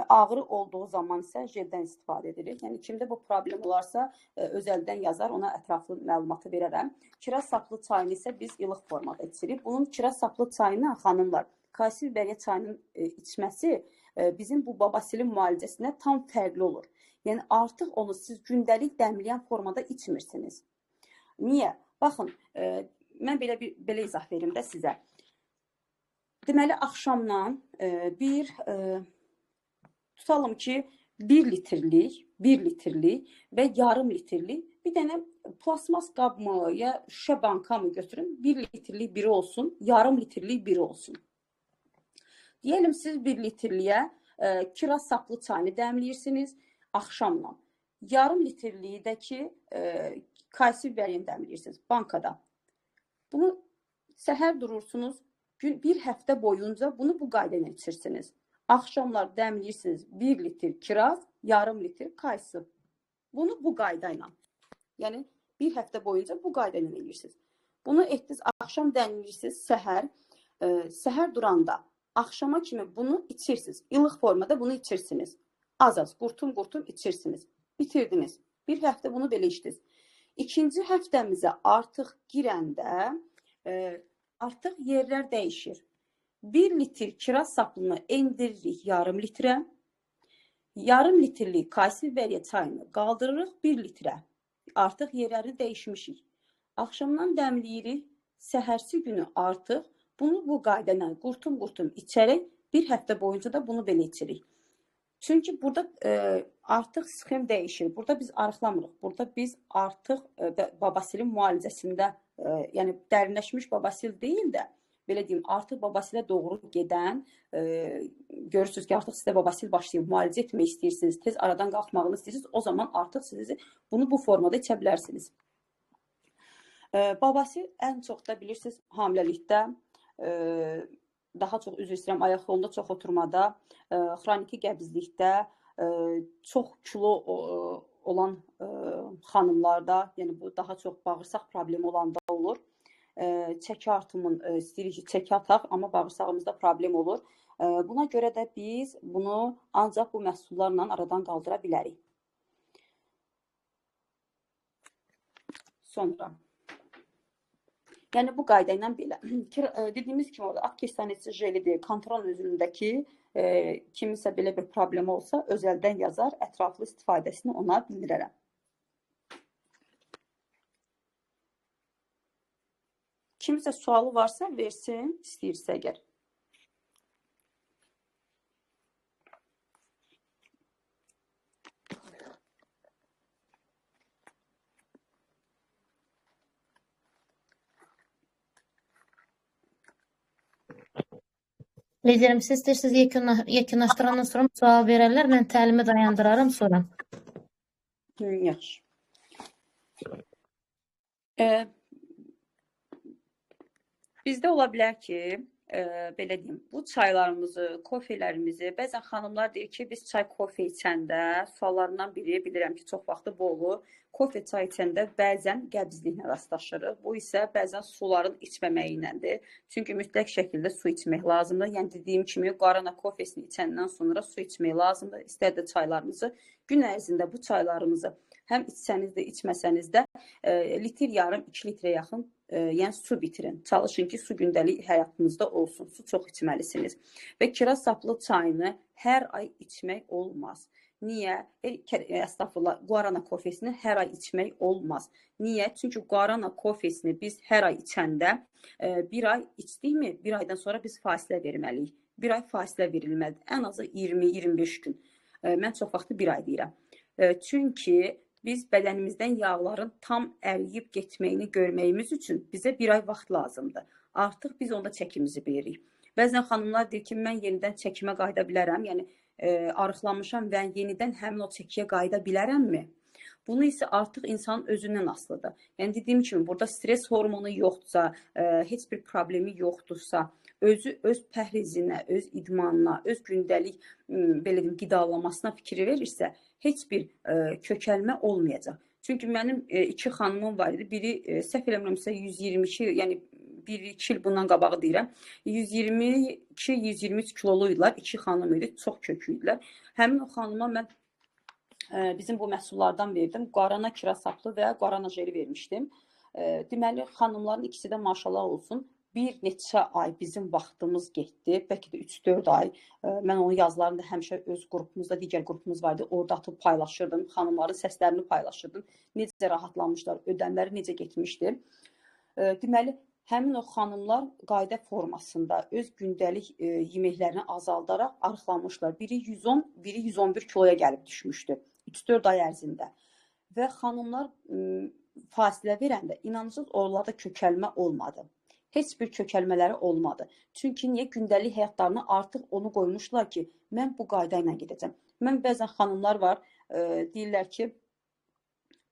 Ağrı olduğu zaman isə jeldən istifadə edilir. Yəni, kimdə bu problem olarsa, özəldən yazar, ona ətraflı məlumatı verərəm. Kiraz saplı çayını isə biz ilıq formada içirik. Bunun kiraz saplı çayını, xanımlar, kaysi biberiya çayının içməsi bizim bu babasilin müalicəsinə tam fərqli olur. Yəni, artıq onu siz gündəlik dəmləyən formada içmirsiniz. Niyə? Baxın, mən belə izah verim də sizə. Deməli, axşamdan tutalım ki, 1 litrlik və yarım litrlik bir dənə plasmas qab mı, ya şüşə banka mı götürün, 1 litrlik biri olsun, yarım litrlik biri olsun. Deyəlim, siz 1 litrliyə kiraz saplı çayını dəmləyirsiniz axşamla. Yarım litrlikdəki kaysi biberini dəmləyirsiniz bankada. Bunu səhər durursunuz, bir həftə boyunca bunu bu qayda ilə içirsiniz. Axşamlar dəmləyirsiniz 1 litr kiraz, yarım litr kaysı. Bunu bu qayda ilə. Yəni, bir həftə boyunca bu qayda ilə edirsiniz. Bunu etdiniz, axşam dəmləyirsiniz, səhər duranda, axşama kimi bunu içirsiniz. İlıq formada bunu içirsiniz. Az-az, qurtum-qurtum içirsiniz. Bitirdiniz. Bir həftə bunu belə içdiniz. İkinci həftəmizə artıq girəndə artıq yerlər dəyişir. 1 litr kiraz saplını endiririk yarım litrə. Yarım litrlik kaysi biberiya çayını qaldırırıq 1 litrə. Artıq yerləri dəyişmişik. Axşamdan dəmləyirik. Səhərsi günü artıq bunu bu qayda ilə qurtum-qurtum içərək Bir həftə boyunca da bunu belə içirik. Çünki burada artıq sxem dəyişir. Burada biz arıqlamırıq. Burada biz artıq babasilin müalicəsində, yəni dərinləşmiş babasil deyil də, belə deyim, artıq babasilə doğru gedən, görürsünüz ki, artıq sizdə babasil başlayıb, müalicə etmək istəyirsiniz, tez aradan qalxmağını istəyirsiniz, o zaman artıq siz bunu bu formada içə bilərsiniz. Babasil ən çox da bilirsiniz, hamiləlikdə, daha çox üzr istəyirəm, ayaq yolunda çox oturmada, xroniki qəbizlikdə, çox kilo olan xanımlarda, yəni bu daha çox bağırsaq problemi olanda olur. Çəki artımın istəyirik ki, çəki ataq, amma bağırsağımızda problem olur. Buna görə də biz bunu ancaq bu məhsullarla aradan qaldıra bilərik. Sonra yəni bu qayda ilə belə. Dediyimiz kimi orada akkesanesi jelidir, kontrol özündəki kimisə belə bir problemi olsa özəldən yazar, ətraflı istifadəsini ona bildirərəm. Kimisə sualı varsa versin, istəyirsə əgər. Liderim, siz istəyirsiniz yekunlaşdırandan sonra sual verərlər, mən təlimi dayandıraram sonra. Yaxşı. Bizdə ola bilər ki, belə deyim, bu çaylarımızı, kofelərimizi, bəzən xanımlar deyir ki, biz çay, kofe içəndə, suallarından biri, bilirəm ki, çox vaxtı bu olur, kofe, çay içəndə bəzən qəbizliklə rastlaşırıq. Bu isə bəzən suların içməməyi iləndir. Çünki mütləq şəkildə su içmək lazımdır. Yəni, dediyim kimi, guarana kofesini içəndən sonra su içmək lazımdır. İstər də çaylarımızı, gün ərzində bu çaylarımızı həm içsəniz də, içməsəniz də litr yarım, 2 litrə yaxın yəni su bitirin. Çalışın ki, su gündəlik həyatınızda olsun. Su çox içməlisiniz. Və kiraz saplı çayını hər ay içmək olmaz. Niyə? Estağfurullah, guarana kofesini hər ay içmək olmaz. Niyə? Çünki guarana kofesini biz hər ay içəndə bir ay içdikmi, bir aydan sonra biz fasilə verməliyik. Bir ay fasilə verilməlidir. Ən azı 20-25 gün. Mən çox vaxtı bir ay deyirəm. Çünki biz bədənimizdən yağların tam əriyib getməyini görməyimiz üçün bizə bir ay vaxt lazımdır. Artıq biz onda çəkimizi veririk. Bəzən xanımlar deyir ki, mən yenidən çəkimə qayıda bilərəm, yəni arıqlamışam və yenidən həmin o çəkiyə qayıda bilərəmmi? Bunu isə artıq insanın özündən asılıdır. Yəni dediyim kimi, burada stres hormonu yoxdursa, heç bir problemi yoxdursa, özü öz pəhrizinə, öz idmanına, öz gündəlik belə deyim, qidalamasına fikir verirsə, heç bir kökəlmə olmayacaq. Çünki mənim 2 xanımım var idi. Biri səhv eləmirəmsə 122, yəni 1-2 il bundan qabağı deyirəm. 122-123 kiloluydular. 2 xanım idi. Çox kök idilər. Həmin o xanıma mən bizim bu məhsullardan verdim. Guarana kiraz saplı və guarana jeli vermişdim. Deməli, xanımların ikisi də maşallah olsun. Bir neçə ay bizim vaxtımız getdi, bəlkə də 3-4 ay. Mən onun yazılarında həmişə öz qrupumuzda, digər qrupumuz vardı, orada atıb paylaşırdım, xanımların səslərini paylaşırdım. Necə rahatlanmışlar, ödəmləri necə getmişdi. Deməli, həmin o xanımlar qayda formasında öz gündəlik yeməklərini azaldaraq arıqlanmışlar. Biri 110, biri 111 kiloya gəlib düşmüşdü 3-4 ay ərzində. Və xanımlar fasilə verəndə, inanırsınız, oralarda kökəlmə olmadı. Heç bir kökəlmələri olmadı. Çünki niyə? Gündəlik həyatlarına artıq onu qoymuşlar ki, mən bu qayda ilə gedəcəm. Mən bəzən xanımlar var, deyirlər ki,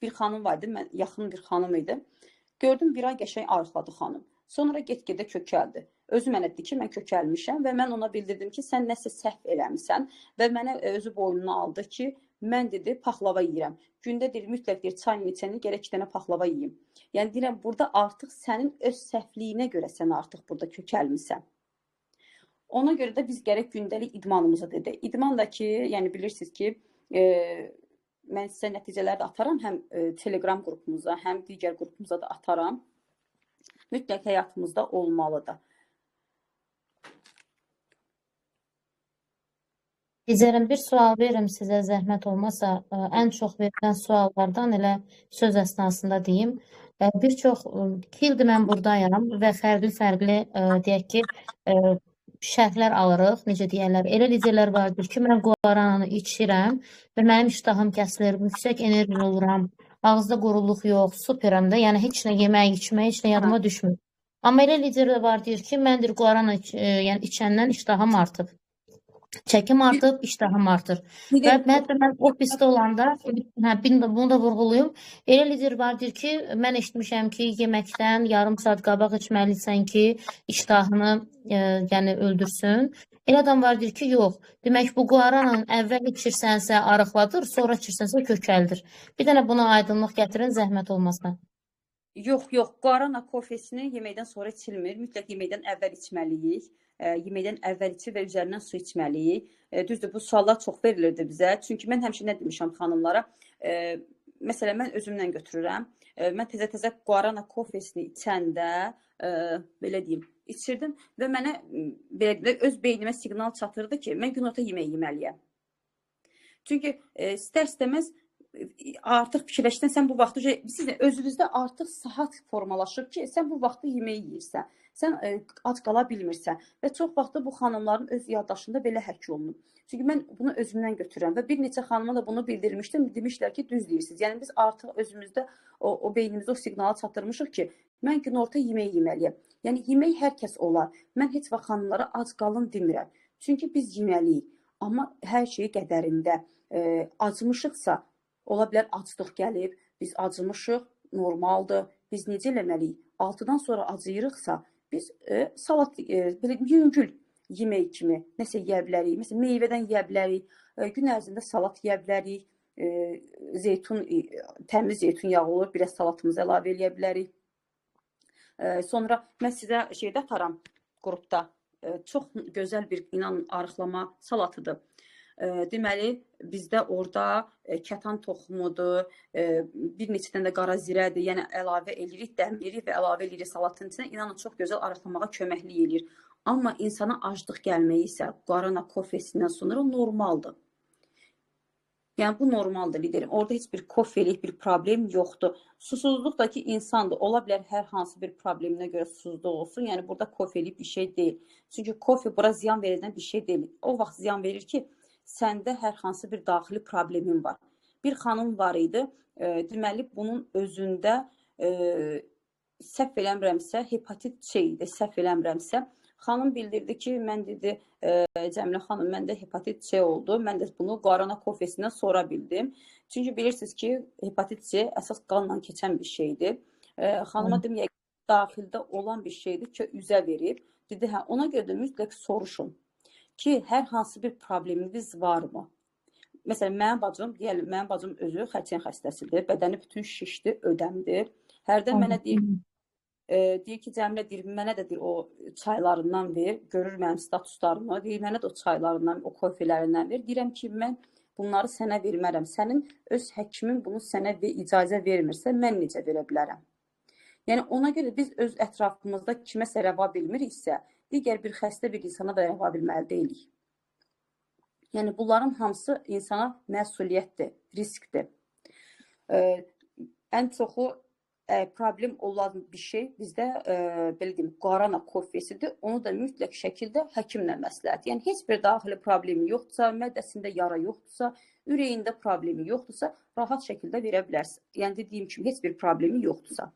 bir xanım var idi, mən yaxın bir xanım idi. Gördüm, bir ay qəşəng arıqladı xanım. Sonra get-gedə kökəldi. Özü mənə dedi ki, mən kökəlmişəm və mən ona bildirdim ki, sən nəsə səhv eləmisən və mənə özü boynuna aldı ki, mən dedi, paxlava yeyirəm. Gündə deyir, mütləq deyir, çayını içəndə gərək 2 dənə paxlava yeyim. Yəni deyirəm, burada artıq sənin öz səhvliyinə görə sən artıq burada kökəlmisən. Ona görə də biz gərək gündəlik idmanımıza dedi. İdman da ki, yəni bilirsiniz ki, mən sizə nəticələri də ataram, həm Telegram qrupumuza, həm digər qrupumuza da ataram. Mütləq həyatımızda olmalıdır. Liderim, bir sual verim sizə, zəhmət olmasa. Ən çox verilən suallardan elə söz əsnasında deyim. Bir çox 2 ildir mən buradayam və fərqli-fərqli, deyək ki, şərhlər alırıq, necə deyərlər. Elə liderlər vardır ki, mən guarananı içirəm və mənim iştahım kəsilir, yüksək enerjili oluram, ağızda quruluq yox, superəm də, yəni heç nə yemək, içmək, heç nə Hə. yadıma düşmür. Amma elə lider də var deyir ki, mən deyir guarana yəni içəndən iştahım artıb. Çəkim artıb, iştahım artır. Və Lider, mən ofisdə olanda, bunu da vurğulayım. Elə lider vardır ki, mən eşitmişəm ki, yeməkdən yarım saat qabaq içməlisən ki, iştahını yəni öldürsün. Elə adam vardır ki, yox. Demək bu guaranın əvvəl içirsənsə arıqladır, sonra içirsənsə kökəldir. Bir dənə buna aydınlıq gətirin, zəhmət olmasa. yox, guarana kofesini yeməkdən sonra içilmir. Mütləq yeməkdən əvvəl içməliyik. Yeməkdən əvvəl içir və üzərindən su içməliyik. Düzdür, bu suallar çox verilirdi bizə. Çünki mən həmişə nə demişəm xanımlara? Məsələn, mən özümdən götürürəm. Mən təzə-təzə guarana kofesini içəndə, belə deyim, içirdim və mənə belə deyim, öz beynimə siqnal çatırdı ki, mən günorta yemək yeməliyəm. Çünki istər-istəməz artıq fikirləşsən, sən bu vaxtı sizin özünüzdə artıq saat formalaşıb ki, sən bu vaxtı yemək yeyirsən. Sən ac qala bilmirsən və çox vaxtda bu xanımların öz yaddaşında belə həkk olunub. Çünki mən bunu özümdən götürürəm və bir neçə xanıma da bunu bildirmişdim. Demişlər ki, düz deyirsiniz. Yəni biz artıq özümüzdə o beynimizdə o siqnalı çatdırmışıq ki, mən günorta yemək yeməliyəm. Yəni yemək hər kəs olar. Mən heç vaxt xanımlara ac qalın demirəm. Çünki biz yeməliyik. Amma hər şey qədərində. Acmışıqsa, ola bilər aclıq gəlib, biz acımışıq, normaldır. Biz necə eləməliyik? 6-dan sonra acıyırıqsa, biz salat, belə yüngül yemək kimi nəsə yeyə bilərik. Məsələn, meyvədən yeyə bilərik, gün ərzində salat yeyə bilərik, zeytun, təmiz zeytun yağı olur, biraz salatımıza əlavə eləyə bilərik. Sonra mən sizə şeydə ataram qrupda, çox gözəl bir inan arıqlama salatıdır. Deməli, bizdə orada kətan toxumudur, bir neçə dənə də qara zirədir, yəni əlavə edirik, dəmlirik və əlavə edirik salatın içinə. İnanın, çox gözəl arıqlamağa köməklik eləyir. Amma insana aclıq gəlməyi isə guarana kofesindən sonra normaldır. Yəni, bu normaldır liderim. Orada heç bir kofelik bir problem yoxdur. Susuzluq da ki, insandır. Ola bilər hər hansı bir probleminə görə susuzluq olsun. Yəni, burada kofelik bir şey deyil. Çünki kofe bura ziyan verən bir şey deyil. O vaxt ziyan verir ki, səndə hər hansı bir daxili problemin var. Bir xanım var idi, deməli, bunun özündə səhv eləmirəmsə, hepatit C idi, səhv eləmirəmsə. Xanım bildirdi ki, mən dedi, Cəmilə xanım, məndə hepatit C oldu. Mən də bunu guarana kofesindən sonra bildim. Çünki bilirsiniz ki, hepatit C əsas qanla keçən bir şeydir. Xanıma dedim, daxildə olan bir şeydir ki, üzə verib. Dedi, hə, ona görə də mütləq soruşun ki, hər hansı bir probleminiz varmı? Məsələn, mənim bacım özü xərçəng xəstəsidir, bədəni bütün şişdir, ödəmdir. Hərdən mənə deyir ki, Cəmilə, deyir, mənə də deyir, o çaylarından ver, görür mənim statuslarımı, deyir, mənə də o çaylarından, o kofələrindən ver. Deyirəm ki, mən bunları sənə vermərəm. Sənin öz həkimin bunu sənə icazə vermirsə, mən necə verə bilərəm? Yəni, ona görə biz öz ətrafımızda kiməsə rəva bilmiriksə, digər bir xəstə bir insana da rəva bilməli deyilik. Yəni, bunların hamısı insana məsuliyyətdir, riskdir. Ən çoxu problem olan bir şey bizdə, belə deyim, guarana kofesidir. Onu da mütləq şəkildə həkimlə məsləhət. Yəni, heç bir daxili problemi yoxdursa, mədəsində yara yoxdursa, ürəyində problemi yoxdursa, rahat şəkildə verə bilərsən. Yəni, dediyim kimi, heç bir problemi yoxdursa.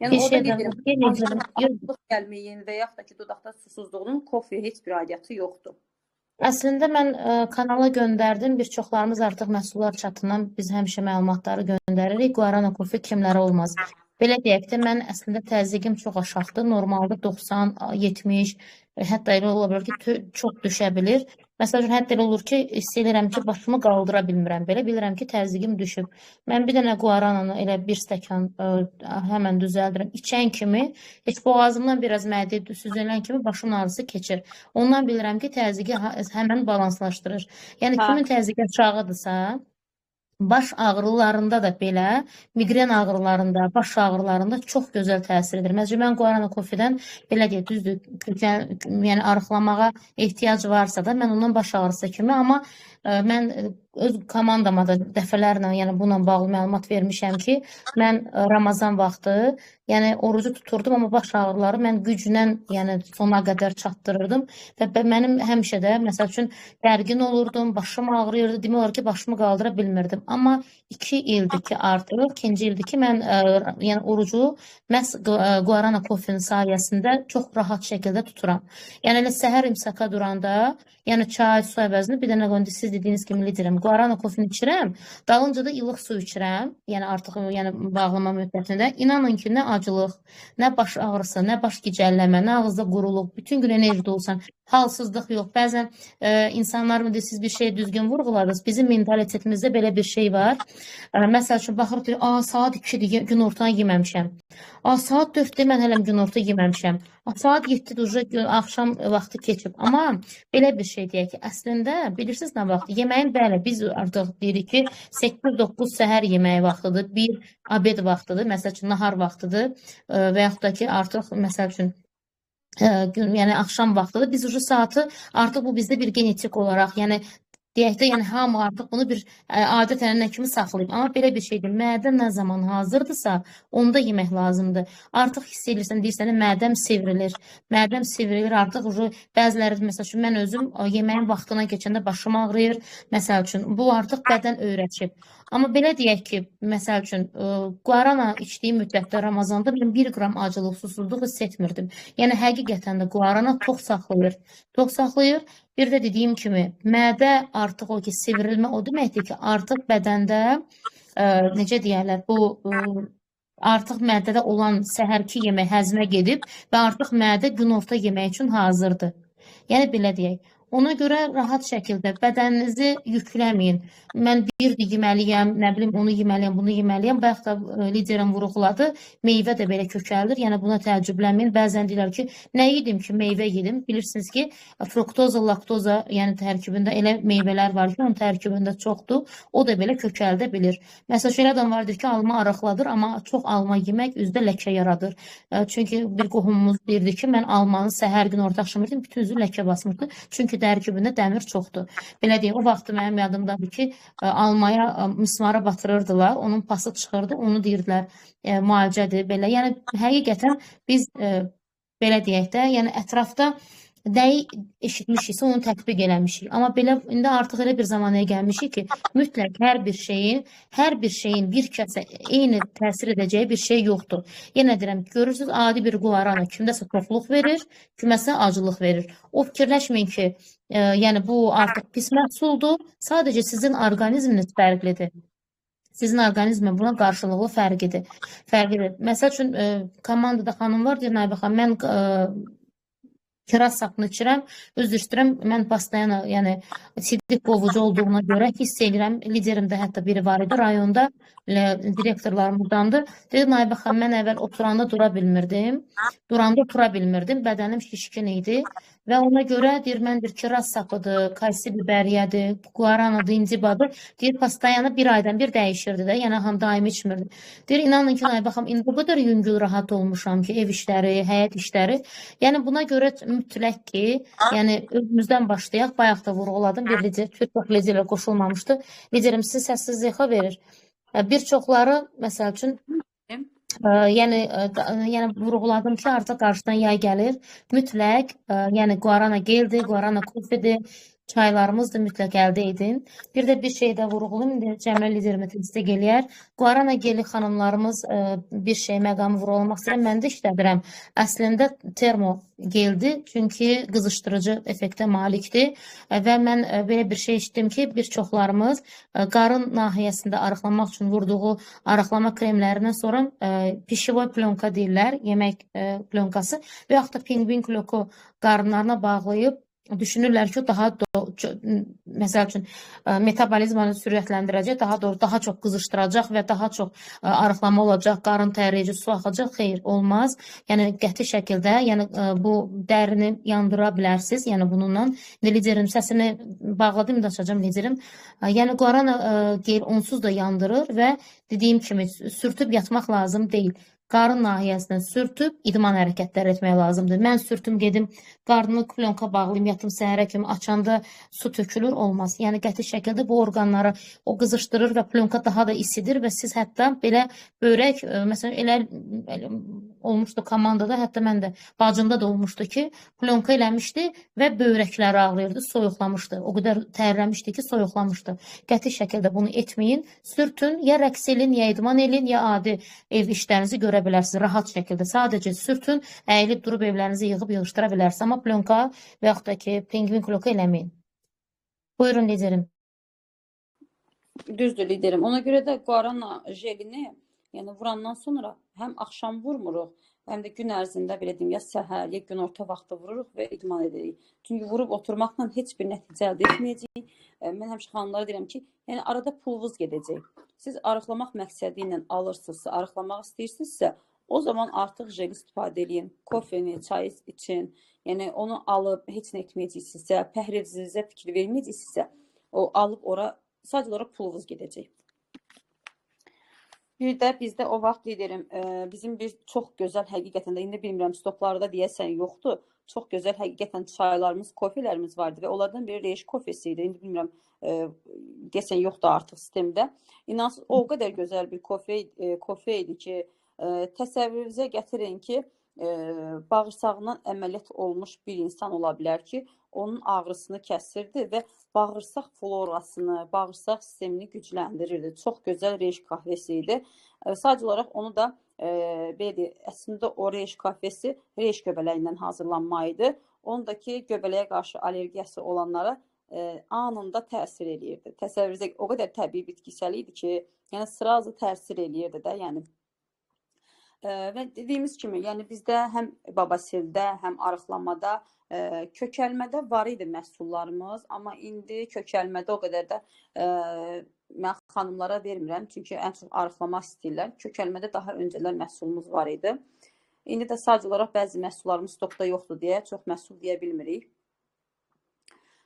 Yəni, orada liderim, aclıq gəlməyin və yaxud da ki, dodaqda susuzluğunun kofeyə heç bir aidiyyatı yoxdur. Əslində mən kanala göndərdim. Bir çoxlarımız artıq məhsullar çatından biz həmişə məlumatları göndəririk. Guarana kofe kimlərə olmaz. Belə deyək də, mən əslində təzyiqim çox aşağıdır. Normalda 90, 70, hətta elə ola bilər ki, çox düşə bilir. Məsələn, hətta elə olur ki, hiss edirəm ki, başımı qaldıra bilmirəm. Belə bilirəm ki, təzyiqim düşüb. Mən bir dənə guarananı elə bir stəkan həmən düzəldirəm. İçən kimi, heç boğazımdan biraz mədə süzülən kimi başımın ağrısı keçir. Ondan bilirəm ki, təzyiqi həmən balanslaşdırır. Yəni, kimin təzyiqi aşağıdırsa, baş ağrılarında da belə, miqren ağrılarında, baş ağrılarında çox gözəl təsir edir. Məsələn, mən guarana kofedən belə deyək, düzdür, yəni arıqlamağa ehtiyac varsa da mən ondan baş ağrısı kimi, amma mən öz komandama da dəfələrlə, yəni bununla bağlı məlumat vermişəm ki, mən Ramazan vaxtı, yəni orucu tuturdum, amma baş ağrıları mən güclə, yəni sona qədər çatdırırdım və mənim həmişə də məsəl üçün gərgin olurdum, başım ağrıyırdı, demək olar ki, başımı qaldıra bilmirdim. Amma 2 ildir ki, artıq 2-ci ildir ki, mən yəni orucu məhz Guarana Coffee-nin sayəsində çox rahat şəkildə tuturam. Yəni elə səhər imsaka duranda, yəni çay, su əvəzini bir dənə qoyunda siz dediyiniz kimi liderim. Guarana Coffee-ni içirəm, dalınca da ilıq su içirəm. Yəni artıq yəni bağlama müddətində. İnanın ki, nə acılıq, nə baş ağrısı, nə baş gicəlləmə, nə ağızda quruluq, bütün gün enerjide olsan, halsızlıq yox. Bəzən insanlar mı siz bir şey düzgün vurğuladınız. Bizim mentalitetimizdə belə bir şey var. Məsəl üçün baxır ki, saat 2-dir, günorta yeməmişəm. Saat 4-də mən hələm günorta yeməmişəm. Saat 7-də axşam vaxtı keçib. Amma belə bir şey deyək ki, əslində bilirsiniz nə vaxt? Yeməyin bəli, biz artıq deyirik ki, 8-9 səhər yeməyi vaxtıdır, 1 abed vaxtıdır, məsəl üçün nahar vaxtıdır və yaxud da ki, artıq məsəl üçün yəni axşam vaxtıdır. Biz ucu saatı artıq bu bizdə bir genetik olaraq, yəni deyək də, yəni hamı artıq bunu bir adət ənənə kimi saxlayıb. Amma belə bir şeydir. Mədə nə zaman hazırdırsa, onda yemək lazımdır. Artıq hiss edirsən, deyirsən, mədəm sivrilir. Mədəm sivrilir, artıq bəziləri, məsəl üçün, mən özüm yeməyin vaxtına keçəndə başım ağrıyır. Məsəl üçün, bu artıq bədən öyrəşib. Amma belə deyək ki, məsəl üçün, guarana içdiyim müddətdə Ramazanda mən 1 qram acılıq, susuzluq hiss etmirdim. Yəni, həqiqətən də guarana tox saxlayır. Tox saxlayır. Bir də dediyim kimi, mədə artıq o ki, sivrilmə o deməkdir ki, artıq bədəndə, necə deyərlər, bu artıq mədədə olan səhərki yemək həzmə gedib və artıq mədə günorta yemək üçün hazırdır. Yəni, belə deyək. Ona görə rahat şəkildə bədəninizi yükləməyin. Mən birdir yeməliyəm, nə bilim, onu yeməliyəm, bunu yeməliyəm. Bayaq da liderin vurğuladı, meyvə də belə kökəldir. Yəni, buna təəccüblənməyin. Bəzən deyirlər ki, nə yedim ki, meyvə yedim. Bilirsiniz ki, fruktoza, laktoza, yəni tərkibində elə meyvələr var ki, onun tərkibində çoxdur. O da belə kökəldə bilir. Məsələn, elə adam vardır ki, alma arıqladır, amma çox alma yemək üzdə ləkə yaradır. Çünki bir qohumumuz deyirdi ki, mən almanı səhər gün orta axşam yedim, bütün üzü ləkə basmışdı. Çünki tərkibində dəmir çoxdur. Belə deyək, o vaxtı mənim yadımdadır ki, almaya mismara batırırdılar, onun pası çıxırdı, onu deyirdilər müalicədir, belə. Yəni, həqiqətən biz belə deyək də, yəni ətrafda nəyi eşitmişiksə, onu tətbiq eləmişik. Amma belə, indi artıq elə bir zamanaya gəlmişik ki, mütləq hər bir şeyin bir kəsə eyni təsir edəcəyi bir şey yoxdur. Yenə deyirəm, görürsünüz, adi bir guarana kimdəsə toxluq verir, kiməsə acılıq verir. O fikirləşməyin ki, yəni bu artıq pis məhsuldur, sadəcə sizin orqanizminiz fərqlidir. Sizin orqanizmin buna qarşılıqlı fərqidir. Məsəl üçün, komandada xanım var, deyir, Naibə xanım, mən kiraz sapını içirəm, üzr istəyirəm, mən pastayana, yəni sidik qovucu olduğuna görə hiss edirəm, liderimdə hətta biri var idi, rayonda direktorlarımızdandır. Dedi, Naibə xanım, mən əvvəl oturanda dura bilmirdim, duranda otura bilmirdim, bədənim şişkin idi və ona görə, deyir, mən bir kiraz sapıdır, kaysi bibəriyyədir, guaranadır, incibadır, deyir, pastayanı bir aydan bir dəyişirdi də, yəni daimi içmirdi. Deyir, inanın ki, Naibə xanım, indi bu qədər yüngül rahat olmuşam ki, ev işləri, həyat işləri, yəni buna görə mütləq ki, yəni özümüzdən başlayaq, bayaq da vurğuladım, bir lider, Türk liderlə qoşulmamışdı. Liderim sizin səsiniz zəxa verir. Bir çoxları, məsəl üçün, yəni vurğuladım ki, artıq qarşıdan yay gəlir. Mütləq, yəni guarana geldi, guarana kofedir, çaylarımızdır, mütləq əldə edin. Bir də bir şey də vurğulayım, indi Cəmil liderimi təsdiq eləyər. Guarana geli xanımlarımız bir şey məqamı vurğulamaq istəyirəm, mən də işlədirəm. Əslində termo geldi, çünki qızışdırıcı effektə malikdir və mən belə bir şey işitdim ki, bir çoxlarımız qarın nahiyəsində arıqlamaq üçün vurduğu arıqlama kremlərindən sonra pişivoy plyonka deyirlər, yemək plyonkası və yaxud da pingvin kloku qarınlarına bağlayıb düşünürlər ki, daha məsəl üçün metabolizmanı sürətləndirəcək, daha çox qızışdıracaq və daha çox arıqlama olacaq, qarın tərici, su axacaq. Xeyr, olmaz. Yəni qəti şəkildə, yəni bu dərini yandıra bilərsiniz. Yəni bununla liderin səsini bağladım da açacağam liderim. Yəni guarana gel onsuz da yandırır və dediyim kimi sürtüb yatmaq lazım deyil. qarın nahiyəsindən sürtüb idman hərəkətləri etmək lazımdır. Mən sürtüm gedim, qarnımı plyonka bağlayım, yatım səhərə kimi açanda su tökülür, olmaz. Yəni qəti şəkildə bu orqanları o qızışdırır və plyonka daha da isidir və siz hətta belə börək, məsələn, elə olmuşdu komandada, hətta mən də, bacımda da olmuşdu ki, plyonka eləmişdi və börəkləri ağrıyırdı, soyuqlamışdı. O qədər tərləmişdi ki, soyuqlamışdı. Qəti şəkildə bunu etməyin. Sürtün, ya rəqs edin, ya idman edin, ya adi ev işlərinizi görə bilərsiniz rahat şəkildə. Sadəcə sürtün, əyilib durub evlərinizi yığıb yığışdıra bilərsiniz. Amma plyonka və yaxud da ki, pingvin kloka eləməyin. Buyurun liderim. Düzdür liderim. Ona görə də guarana jelini, yəni vurandan sonra həm axşam vurmuruq, həm də gün ərzində belə deyim, ya səhər, ya gün orta vaxtda vururuq və idman edirik. Çünki vurub oturmaqla heç bir nəticə əldə etməyəcəyik. Mən həmişə xanımlara deyirəm ki, yəni arada pulunuz gedəcək. Siz arıqlamaq məqsədi ilə alırsınızsa, arıqlamaq istəyirsinizsə, o zaman artıq jel istifadə edin. Kofeni, çay için, yəni onu alıb heç nə etməyəcəksinizsə, pəhrizizə fikir verməyəcəksinizsə, o alıb ora sadəcə olaraq pulunuz gedəcək. Bir də bizdə o vaxt liderim, bizim bir çox gözəl həqiqətən də, indi bilmirəm stoplarda deyəsən yoxdur, çox gözəl həqiqətən çaylarımız, kofelərimiz vardı və onlardan biri Reyş kofesi idi. İndi bilmirəm, deyəsən yoxdur artıq sistemdə. İnansız o qədər gözəl bir kofe idi ki, təsəvvürünüzə gətirin ki, bağırsağından əməliyyat olmuş bir insan ola bilər ki, onun ağrısını kəsirdi və bağırsaq florasını, bağırsaq sistemini gücləndirirdi. Çox gözəl Reyş kahvesi idi. Sadəcə olaraq onu da əslində o Reyş kahvesi Reyş göbələyindən hazırlanma idi. Onu da ki, göbələyə qarşı allergiyası olanlara anında təsir eləyirdi. Təsəvvürünüzə o qədər təbii bitkisel idi ki, yəni sırazı təsir eləyirdi də, yəni. Və dediyimiz kimi, yəni bizdə həm babasildə, həm arıqlamada, kökəlmədə var idi məhsullarımız, amma indi kökəlmədə o qədər də mən xanımlara vermirəm, çünki ən çox arıqlamaq istəyirlər. Kökəlmədə daha öncələr məhsulumuz var idi. İndi də sadəcə olaraq bəzi məhsullarımız stokda yoxdur deyə çox məhsul deyə bilmirik.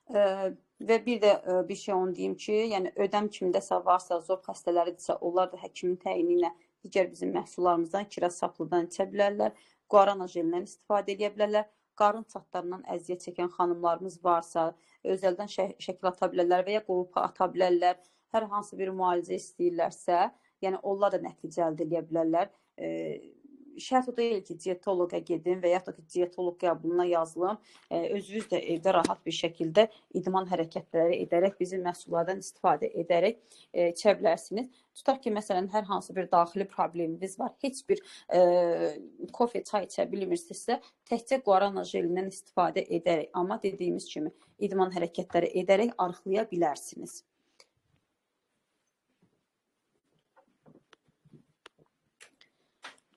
Və bir də bir şey onu deyim ki, yəni ödəm kimdəsə varsa, zob xəstələridirsə, onlar da həkimin təyini ilə digər bizim məhsullarımızdan, kiraz saplıdan içə bilərlər, guarana jelindən istifadə edə bilərlər. Qarın çatlarından əziyyət çəkən xanımlarımız varsa, özəldən şəkil ata bilərlər və ya qrupa ata bilərlər. Hər hansı bir müalicə istəyirlərsə, yəni onlar da nəticə əldə edə bilərlər. Şərt o deyil ki, diyetoloqa gedin və yaxud da ki, diyetoloq qəbuluna yazılın. Özünüz də evdə rahat bir şəkildə idman hərəkətləri edərək, bizim məhsullardan istifadə edərək içə bilərsiniz. Tutaq ki, məsələn, hər hansı bir daxili probleminiz var, heç bir kofe, çay içə bilmirsinizsə, təkcə guarana jelindən istifadə edərək, amma dediyimiz kimi idman hərəkətləri edərək arıqlaya bilərsiniz.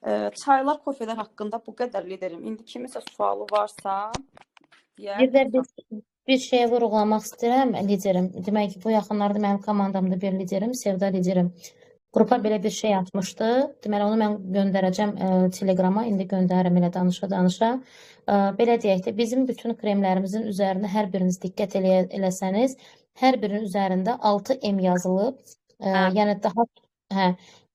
Çaylar, kofelər haqqında bu qədər liderim. İndi kimisə sualı varsa, Bir də bir şeyə vurğulamaq istəyirəm liderim. Demək ki, bu yaxınlarda mənim komandamda bir liderim, Sevda liderim. Qrupa belə bir şey atmışdı. Deməli, onu mən göndərəcəm Telegrama. İndi göndərim elə danışa-danışa. Belə deyək də, bizim bütün kremlərimizin üzərində hər biriniz diqqət eləsəniz, hər birinin üzərində 6M yazılıb. Yəni daha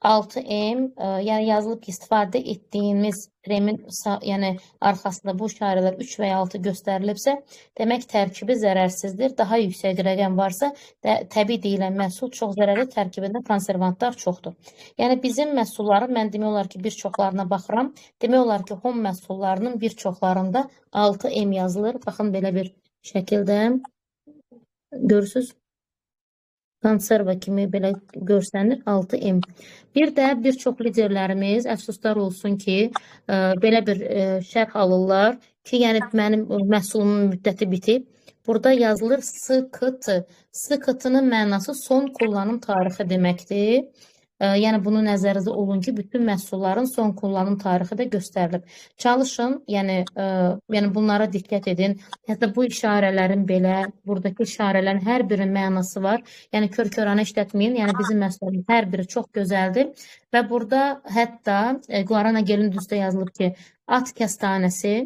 6M, yəni yazılıb ki, istifadə etdiyimiz kremin yəni arxasında bu işarələr 3 və ya 6 göstərilibsə, demək tərkibi zərərsizdir. Daha yüksək rəqəm varsa, təbii deyilən məhsul çox zərərli, tərkibində konservantlar çoxdur. Yəni bizim məhsulların, mən demək olar ki, bir çoxlarına baxıram, demək olar ki, home məhsullarının bir çoxlarında 6M yazılır. Baxın, belə bir şəkildə görürsünüz. Konserva kimi belə görsənir 6M. Bir də bir çox liderlərimiz, əfsuslar olsun ki, belə bir şərh alırlar ki, yəni mənim məhsulumun müddəti bitib. Burada yazılır SKT. SKT-nın mənası son kullanım tarixi deməkdir. Yəni bunu nəzərinizdə olun ki, bütün məhsulların son kullanım tarixi də göstərilib. Çalışın, yəni bunlara diqqət edin. Hətta bu işarələrin belə, buradakı işarələrin hər birinin mənası var. Yəni kör-körənə işlətməyin. Yəni bizim məhsullarımız hər biri çox gözəldir. Və burada hətta guarana gelin düzdə yazılıb ki, at kəstanəsi,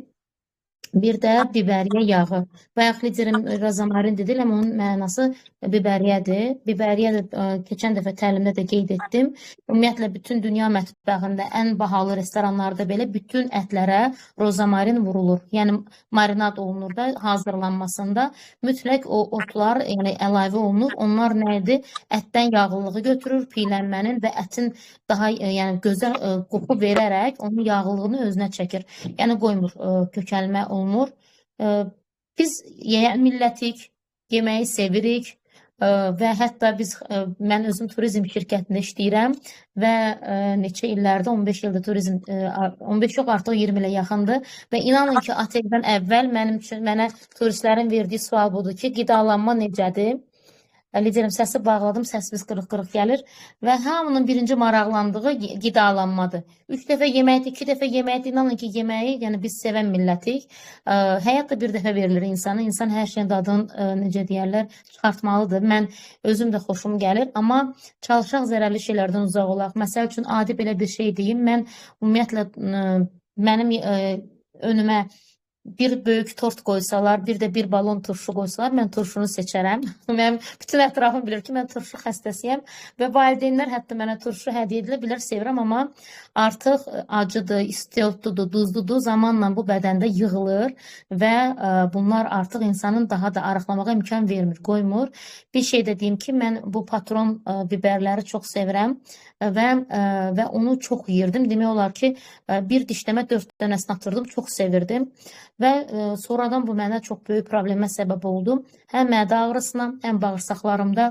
Bir də biberiyə yağı. Bayaq liderim rozamarin dedi, amma onun mənası biberiyədir. Biberiyə də keçən dəfə təlimdə də qeyd etdim. Ümumiyyətlə bütün dünya mətbəxində ən bahalı restoranlarda belə bütün ətlərə rozamarin vurulur. Yəni marinad olunur da hazırlanmasında mütləq o otlar yəni əlavə olunur. Onlar nə idi? Ətdən yağlılığı götürür, piylənmənin və ətin daha yəni gözəl qoxu verərək onun yağlılığını özünə çəkir. Yəni qoymur kökəlmə olmur. Biz yeyən millətik, yeməyi sevirik və hətta mən özüm turizm şirkətində işləyirəm və neçə illərdə 15 ildir turizm 15 yox artıq 20 ilə yaxındır və inanın ki, oteldən əvvəl mənə turistlərin verdiyi sual budur ki, qidalanma necədir? Liderim səsi bağladım, səsimiz qırıq-qırıq gəlir və hamının birinci maraqlandığı qidalanmadır. 3 dəfə yeməkdir, 2 dəfə yeməkdir. İnanın ki, yeməyi, yəni biz sevən millətik. Həyat da bir dəfə verilir insana. İnsan hər şeyin dadını, necə deyərlər, çıxartmalıdır. Mən özüm də xoşum gəlir, amma çalışaq zərərli şeylərdən uzaq olaq. Məsəl üçün, adi belə bir şey deyim. Mən ümumiyyətlə mənim önümə bir böyük tort qoysalar, bir də bir balon turşu qoysalar, mən turşunu seçərəm. Mənim bütün ətrafım bilir ki, mən turşu xəstəsiyəm və valideynlər hətta mənə turşu hədiyyə edilə bilər, sevirəm, amma artıq acıdır, istiotludur, duzludur, zamanla bu bədəndə yığılır və bunlar artıq insanın daha da arıqlamağa imkan vermir, qoymur. Bir şey də deyim ki, mən bu patron biberləri çox sevirəm və onu çox yeyirdim. Demək olar ki, bir dişləmə 4 dənəsini atırdım, çox sevirdim və sonradan bu mənə çox böyük problemə səbəb oldu. Həm mədə ağrısına, həm bağırsaqlarımda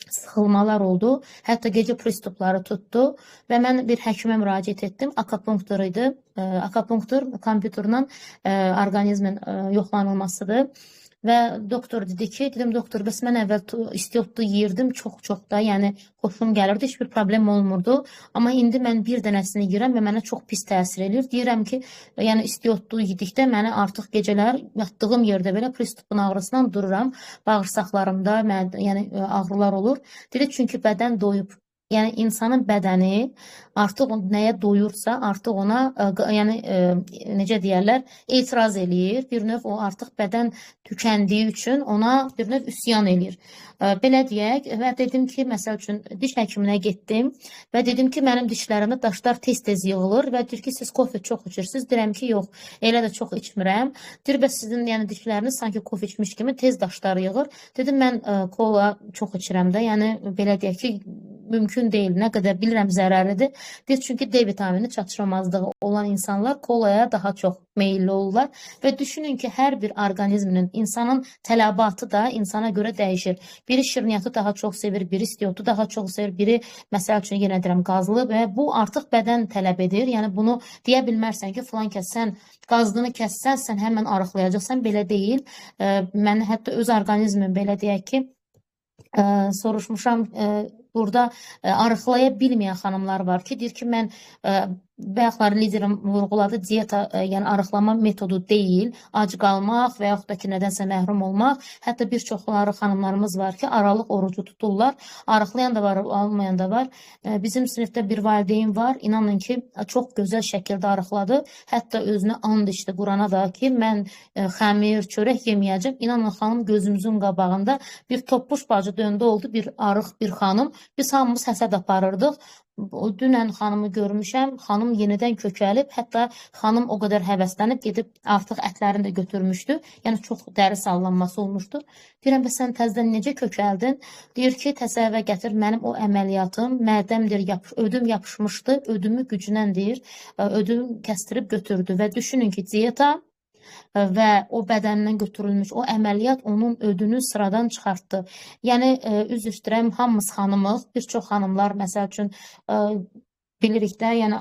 sıxılmalar oldu. Hətta gecə pristupları tutdu və mən bir həkimə müraciət etdim. Akupunktur idi. Akupunktur kompüterlə orqanizmin yoxlanılmasıdır. Və doktor dedi ki, dedim doktor, bəs mən əvvəl istiotlu yeyirdim çox da, yəni xoşum gəlirdi, heç bir problem olmurdu. Amma indi mən bir dənəsini yeyirəm və mənə çox pis təsir edir. Deyirəm ki, yəni istiotlu yedikdə mənə artıq gecələr yatdığım yerdə belə pristupun ağrısından dururam. Bağırsaqlarımda yəni ağrılar olur. Dedi çünki bədən doyub. Yəni insanın bədəni artıq nəyə doyursa, artıq ona yəni necə deyərlər, etiraz eləyir. Bir növ o artıq bədən tükəndiyi üçün ona bir növ üsyan eləyir. Belə deyək və dedim ki, məsəl üçün diş həkiminə getdim və dedim ki, mənim dişlərimdə daşlar tez-tez yığılır və deyir ki, siz kofe çox içirsiniz. Deyirəm ki, yox, elə də çox içmirəm. Deyir, bəs sizin yəni dişləriniz sanki kofe içmiş kimi tez daşlar yığır. Dedim, mən kola çox içirəm də, yəni belə deyək ki, mümkün deyil. Nə qədər bilirəm zərərlidir. Deyir, çünki D vitamini çatışmamazlığı olan insanlar kolaya daha çox meyilli olurlar və düşünün ki, hər bir orqanizminin, insanın tələbatı da insana görə dəyişir. Biri şirniyyatı daha çox sevir, biri istiotu daha çox sevir, biri məsəl üçün yenə deyirəm qazlı və bu artıq bədən tələb edir. Yəni bunu deyə bilmərsən ki, filan kəs sən qazlını kəssən, sən həmən arıqlayacaqsan, belə deyil. Mən hətta öz orqanizmim belə deyək ki, soruşmuşam, burada arıqlaya bilməyən xanımlar var ki, deyir ki, mən bayaqlar liderim vurğuladı, diyeta, yəni arıqlama metodu deyil, ac qalmaq və yaxud da ki, nədənsə məhrum olmaq. Hətta bir çoxları xanımlarımız var ki, aralıq orucu tuturlar, arıqlayan da var, almayan da var. Bizim sinifdə bir valideyn var, inanın ki, çox gözəl şəkildə arıqladı. Hətta özünə and içdi Qurana da ki, mən xəmir, çörək yeməyəcəm. İnanın xanım gözümüzün qabağında bir toppuş bacı döndü oldu, bir arıq bir xanım. Biz hamımız həsəd aparırdıq. Dünən xanımı görmüşəm, xanım yenidən kökəlib, hətta xanım o qədər həvəslənib, gedib artıq ətlərini də götürmüşdü. Yəni, çox dəri sallanması olmuşdu. Deyirəm, bəs sən təzdən necə kökəldin? Deyir ki, təsəvvürə gətir, mənim o əməliyyatım, mədəmdir, ödüm yapışmışdı, ödümü gücləndir, ödüm kəstirib götürdü və düşünün ki, diyeta və o bədəndən götürülmüş o əməliyyat onun ödünü sıradan çıxartdı. Yəni, üzr istəyirəm, hamımız xanımıq, bir çox xanımlar, məsəl üçün, bilirik də, yəni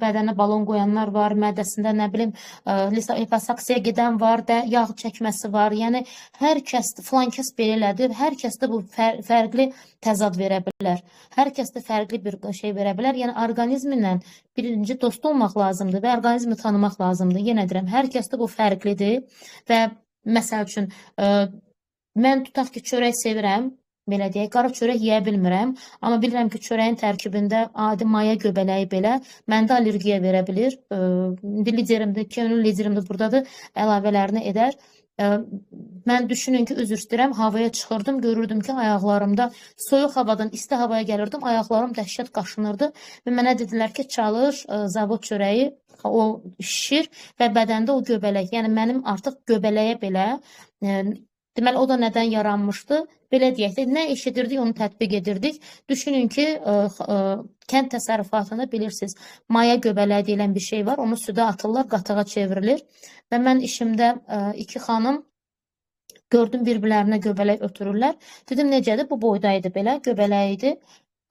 bədənə balon qoyanlar var, mədəsində nə bilim, liposaksiyaya gedən var, yağ çəkməsi var. Yəni, hər kəs, filan kəs belə elədir, hər kəs də bu fərqli təzad verə bilər. Hər kəs də fərqli bir şey verə bilər. Yəni, orqanizminlə birinci dost olmaq lazımdır və orqanizmi tanımaq lazımdır. Yenə deyirəm, hər kəs də bu fərqlidir və məsəl üçün, mən tutaq ki, çörək sevirəm, belə deyək. Qara çörək yeyə bilmirəm, amma bilirəm ki, çörəyin tərkibində adi maya göbələyi belə məndə allergiya verə bilir. İndi liderimdir, könül liderimdir buradadır, əlavələrini edər. Mən düşünün ki, üzr istəyirəm, havaya çıxırdım, görürdüm ki, ayaqlarımda soyuq havadan isti havaya gəlirdim, ayaqlarım dəhşət qaşınırdı və mənə dedilər ki, çalış, zavod çörəyi o şişir və bədəndə o göbələk, yəni mənim artıq göbələyə belə, deməli o da nədən yaranmışdı? Belə deyək də, nə eşidirdik, onu tətbiq edirdik. Düşünün ki, kənd təsərrüfatında bilirsiniz, maya göbələyi deyilən bir şey var, onu südə atırlar, qatığa çevrilir və mən işimdə iki xanım gördüm bir-birlərinə göbələk ötürürlər. Dedim, necədir? Bu boyda idi belə, göbələk idi.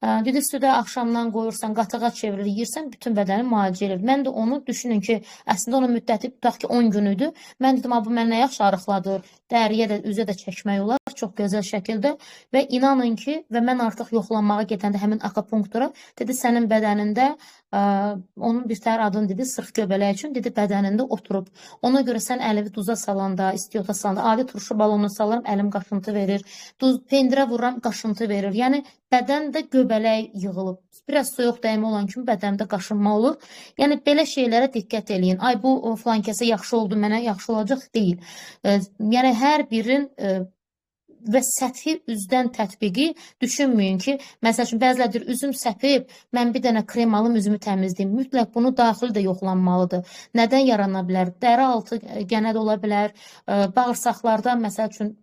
Dedi, südə axşamdan qoyursan, qatığa çevirir, yiyirsən, bütün bədəni müalicə edir. Mən də onu düşünün ki, əslində onun müddəti tutaq ki 10 gün idi. Mən dedim, bu mənə yaxşı arıqladır, dəriyə də, üzə də çəkmək olar, çox gözəl şəkildə və inanın ki, və mən artıq yoxlanmağa gedəndə həmin akupunktura, dedi, sənin bədənində, onun bir təhər adını dedi, sırf göbələk üçün, dedi, bədənində oturub. Ona görə sən əlimi duza salanda, istiyota salanda, adi turşu balonu salarım, əlim qaşıntı verir, pendirə vururam, qaşıntı verir. Yəni, bədəndə göbələk yığılıb. Biraz soyuq dəyimi olan kimi bədəndə qaşınma olur. Yəni, belə şeylərə diqqət eləyin. Ay, bu filan kəsə yaxşı oldu, mənə yaxşı olacaq deyil. Yəni, hər birin və səthi üzdən tətbiqi düşünməyin ki, məsəl üçün, bəzilədir, üzüm səpib, mən bir dənə krem alım, üzümü təmizləyim. Mütləq bunu daxil də yoxlanmalıdır. Nədən yarana bilər? Dəri altı gənəd ola bilər, bağırsaqlarda, məsəl üçün,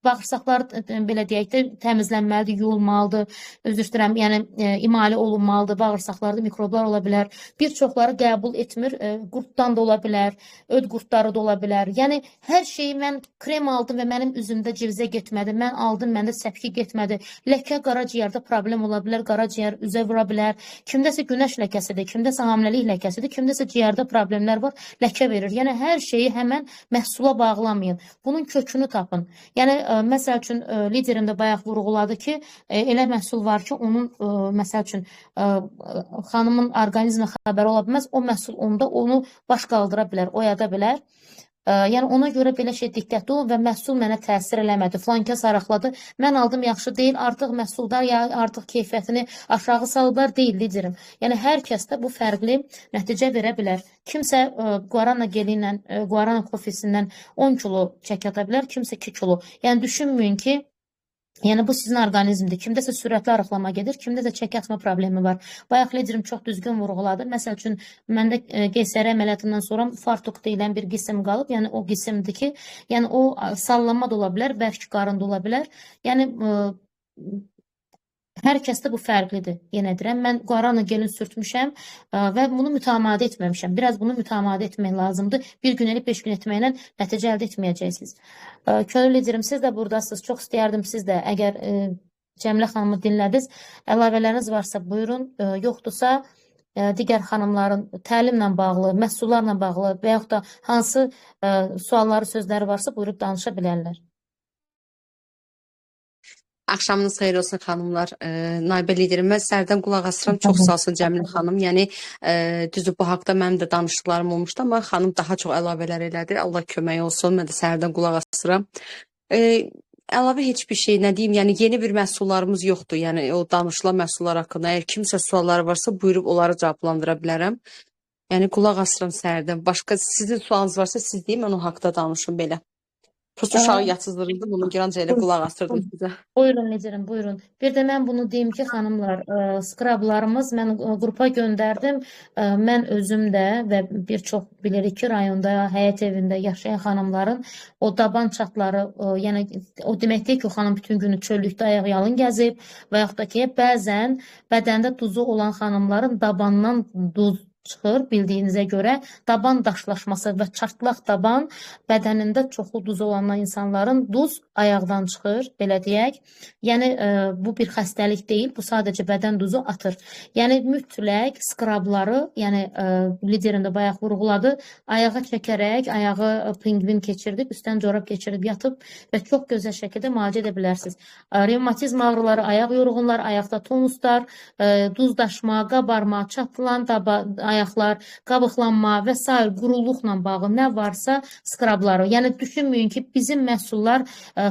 bağırsaqlar belə deyək də təmizlənməlidir, yuyulmalıdır, üzr istəyirəm, yəni imali olunmalıdır, bağırsaqlarda mikroblar ola bilər. Bir çoxları qəbul etmir, qurtdan da ola bilər, öd qurtları da ola bilər. Yəni hər şeyi mən krem aldım və mənim üzümdə civzə getmədi, mən aldım, məndə səpki getmədi. Ləkə qaraciyərdə problem ola bilər, qaraciyər üzə vura bilər. Kimdəsə günəş ləkəsidir, kimdəsə hamiləlik ləkəsidir, kimdəsə ciyərdə problemlər var, ləkə verir. Yəni hər şeyi həmən məhsula bağlamayın. Bunun kökünü tapın. Yəni məsəl üçün, liderim də bayaq vurğuladı ki, elə məhsul var ki, onun, məsəl üçün, xanımın orqanizmə xəbəri ola bilməz, o məhsul onda onu baş qaldıra bilər, oyada bilər. Yəni, ona görə belə şey diqqətli olun və məhsul mənə təsir eləmədi, filankəs arıqladı, mən aldım yaxşı deyil, artıq məhsuldar, ya artıq keyfiyyətini aşağı salıblar deyil, liderim. Yəni, hər kəsdə bu fərqli nəticə verə bilər. Kimsə guarana geli ilə, guarana kofesindən 10 kilo çək ata bilər, kimsə 2 kilo. Yəni, düşünməyin ki, yəni, bu sizin orqanizmdir. Kimdəsə sürətli arıqlama gedir, kimdəsə çək atma problemi var. Bayaq liderim çox düzgün vurğuladı. Məsəl üçün, məndə QSR əməliyyatından sonra fartuq deyilən bir qisim qalıb. Yəni, o qisimdir ki, yəni, o sallanma da ola bilər, bərk qarın da ola bilər. Yəni, hər kəsdə bu fərqlidir, yenə deyirəm. Mən guarana gelin sürtmüşəm və bunu mütəmadi etməmişəm. Biraz bunu mütəmadi etmək lazımdır. Bir gün elib 5 gün etməklə nəticə əldə etməyəcəksiniz. Könül liderim, siz də buradasınız. Çox istəyərdim siz də, əgər Cəmilə xanımı dinlədiniz, əlavələriniz varsa buyurun, yoxdursa digər xanımların təlimlə bağlı, məhsullarla bağlı və yaxud da hansı sualları, sözləri varsa buyurub danışa bilərlər. Axşamınız xeyir olsun xanımlar. Naibə liderim, mən sərdən qulaq asıram. Çox sağ olsun Cəmilə xanım. Yəni düzü bu haqqda mənim də danışdıqlarım olmuşdu, amma xanım daha çox əlavələr elədi. Allah kömək olsun. Mən də sərdən qulaq asıram. Əlavə heç bir şey nə deyim, yəni yeni bir məhsullarımız yoxdur. Yəni o danışılan məhsullar haqqında əgər kimsə sualları varsa buyurub onları cavablandıra bilərəm. Yəni qulaq asıram sərdən. Başqa sizin sualınız varsa siz deyin, mən o haqqda danışım belə. Prosta uşağı yatsızdırırdım, bunu görəncə elə qulaq asırdım sizə. Buyurun, liderim, buyurun. Bir də mən bunu deyim ki, xanımlar, skrablarımız mən qrupa göndərdim. Mən özüm də və bir çox bilirik ki, rayonda, həyət evində yaşayan xanımların o daban çatları, yəni o demək deyil ki, o xanım bütün günü çöllükdə ayaq yalın gəzib və yaxud da ki, bəzən bədəndə duzu olan xanımların dabandan duz çıxır, bildiyinizə görə daban daşlaşması və çartlaq daban bədənində çoxlu duz olan insanların duz ayaqdan çıxır, belə deyək. Yəni, bu bir xəstəlik deyil, bu sadəcə bədən duzu atır. Yəni, mütləq skrabları, yəni liderim də bayaq vurğuladı, ayağa çəkərək, ayağı pingvin keçirdib, üstdən corab keçirib yatıb və çox gözəl şəkildə müalicə edə bilərsiniz. Revmatizm ağrıları, ayaq yorğunlar, ayaqda tonuslar, duzdaşma, qabarma, çatılan ayaq ayaqlar, qabıqlanma və s. quruluqla bağlı nə varsa skrabları. Yəni düşünməyin ki, bizim məhsullar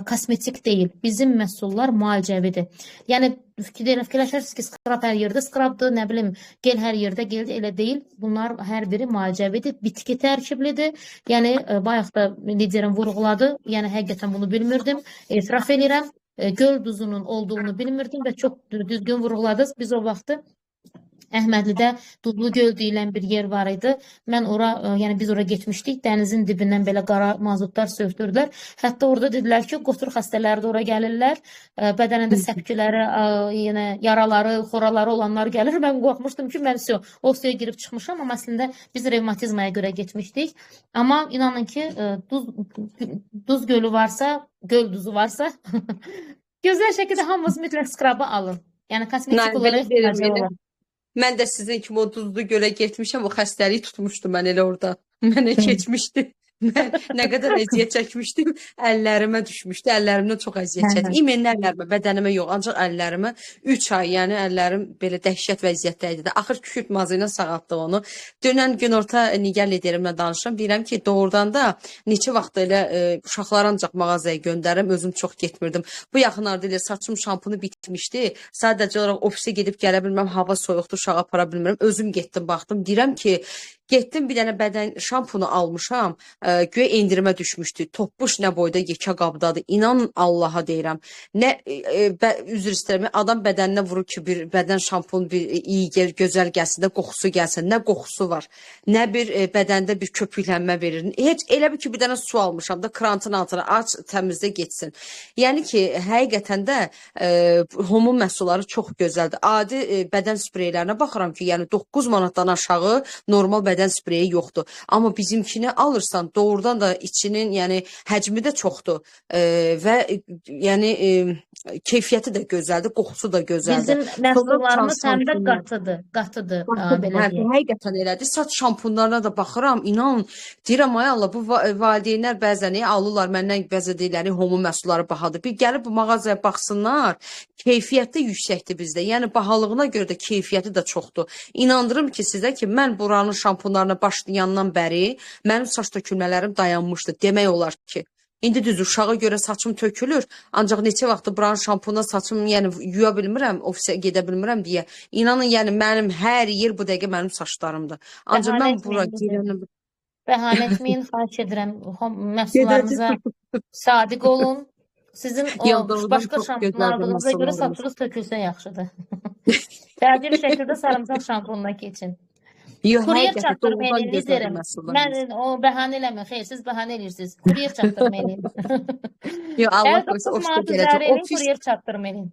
kosmetik deyil. Bizim məhsullar müalicəvidir. Yəni fikirləşərsiniz ki, skrab hər yerdə skrabdır, nə bilim, gel hər yerdə geldi, elə deyil. Bunlar hər biri müalicəvidir, bitki tərkiblidir. Yəni bayaq da liderim vurğuladı. Yəni həqiqətən bunu bilmirdim. Etiraf edirəm. Göl duzunun olduğunu bilmirdim və çox düzgün vurğuladınız. Biz o vaxtı Əhmədlidə Duzlu Göl deyilən bir yer var idi. Mən ora, yəni biz ora getmişdik. Dənizin dibindən belə qara mazutlar söktürdülər. Hətta orada dedilər ki, qotur xəstələri də ora gəlirlər. Bədənində səpkiləri, yenə yaraları, xoraları olanlar gəlir. Mən qorxmuşdum ki, mən o suya girib çıxmışam, amma əslində biz revmatizmaya görə getmişdik. Amma inanın ki, duz gölü varsa, göl duzu varsa, gözəl şəkildə hamımız mütləq skrabı alın. Yəni kosmetik olaraq ihtiyacı olan. Mən də sizin kimi o Duzlu gölə getmişəm, o xəstəlik tutmuşdu mən elə orada. Mənə keçmişdi. Mən nə qədər əziyyət çəkmişdim, əllərimə düşmüşdü. Əllərimdən çox əziyyət çəkdim. İmенно əllərimə, bədənimə yox, ancaq əllərimə 3 ay, yəni əllərim belə dəhşət vəziyyətdə idi. Axır kükürt mazı ilə sağaltdı onu. Dönən gün orta Nigar liderimlə danışıram. Deyirəm ki, doğrudan da neçə vaxt elə uşaqları ancaq mağazaya göndərim, özüm çox getmirdim. Bu yaxınlarda elə saçım şampunu bitmişdi. Sadəcə olaraq ofisə gedib gələ bilmirəm, hava soyuqdur, uşağı apara bilmirəm. Özüm getdim, baxdım. Deyirəm ki, getdim bir dənə bədən şampunu almışam, göyə endirmə düşmüşdü. Toppuş nə boyda yekə qabdadır. İnan Allaha deyirəm. Nə üzr istəyirəm, adam bədəninə vurur ki, bir bədən şampun bir iyi gözəl gəlsin də qoxusu gəlsin. Nə qoxusu var. Nə bir bədəndə bir köpüklənmə verir. Heç elə bir ki, bir dənə su almışam da krantın altına aç, təmizlə getsin. Yəni ki, həqiqətən də homun məhsulları çox gözəldir. Adi bədən spreylərinə baxıram ki, yəni 9 manatdan aşağı normal bədən spreyi yoxdur. Amma bizimkini alırsan, doğrudan da içinin, yəni həcmi də çoxdur və yəni keyfiyyəti də gözəldir, qoxusu da gözəldir. Bizim məhsullarımız həm də qatıdır, belə deyək. Həqiqətən elədir. Saç şampunlarına da baxıram, inan, deyirəm ay Allah, bu valideynlər bəzən alırlar məndən bəzən deyirlər, homun məhsulları bahadır. Bir gəlib bu mağazaya baxsınlar, keyfiyyəti yüksəkdir bizdə. Yəni bahalığına görə də keyfiyyəti də çoxdur. İnandırım ki, sizə ki, mən buranın şampunlarına başlayandan bəri mənim saç tökülmələrim dayanmışdı. Demək olar ki, indi düz uşağa görə saçım tökülür, ancaq neçə vaxtdır buranın şampuna saçım, yəni yuya bilmirəm, ofisə gedə bilmirəm deyə. İnanın, yəni mənim hər yer bu dəqiqə mənim saçlarımdır. Ancaq mən bura girənəm. Bəhanə etməyin, xahiş edirəm. Məhsullarınıza sadiq olun. Sizin o başqa şampun aldığınıza görə saçınız tökülsə yaxşıdır. Təcil şəkildə sarımsaq şampununa keçin. Kuryer çatdırmayın, liderim. Mən o bəhanə eləmə, xeyr, siz bəhanə edirsiniz. Kuryer çatdırmayın. Allah qoysa, ofisdə gələcək. Kuryer çatdırmayın.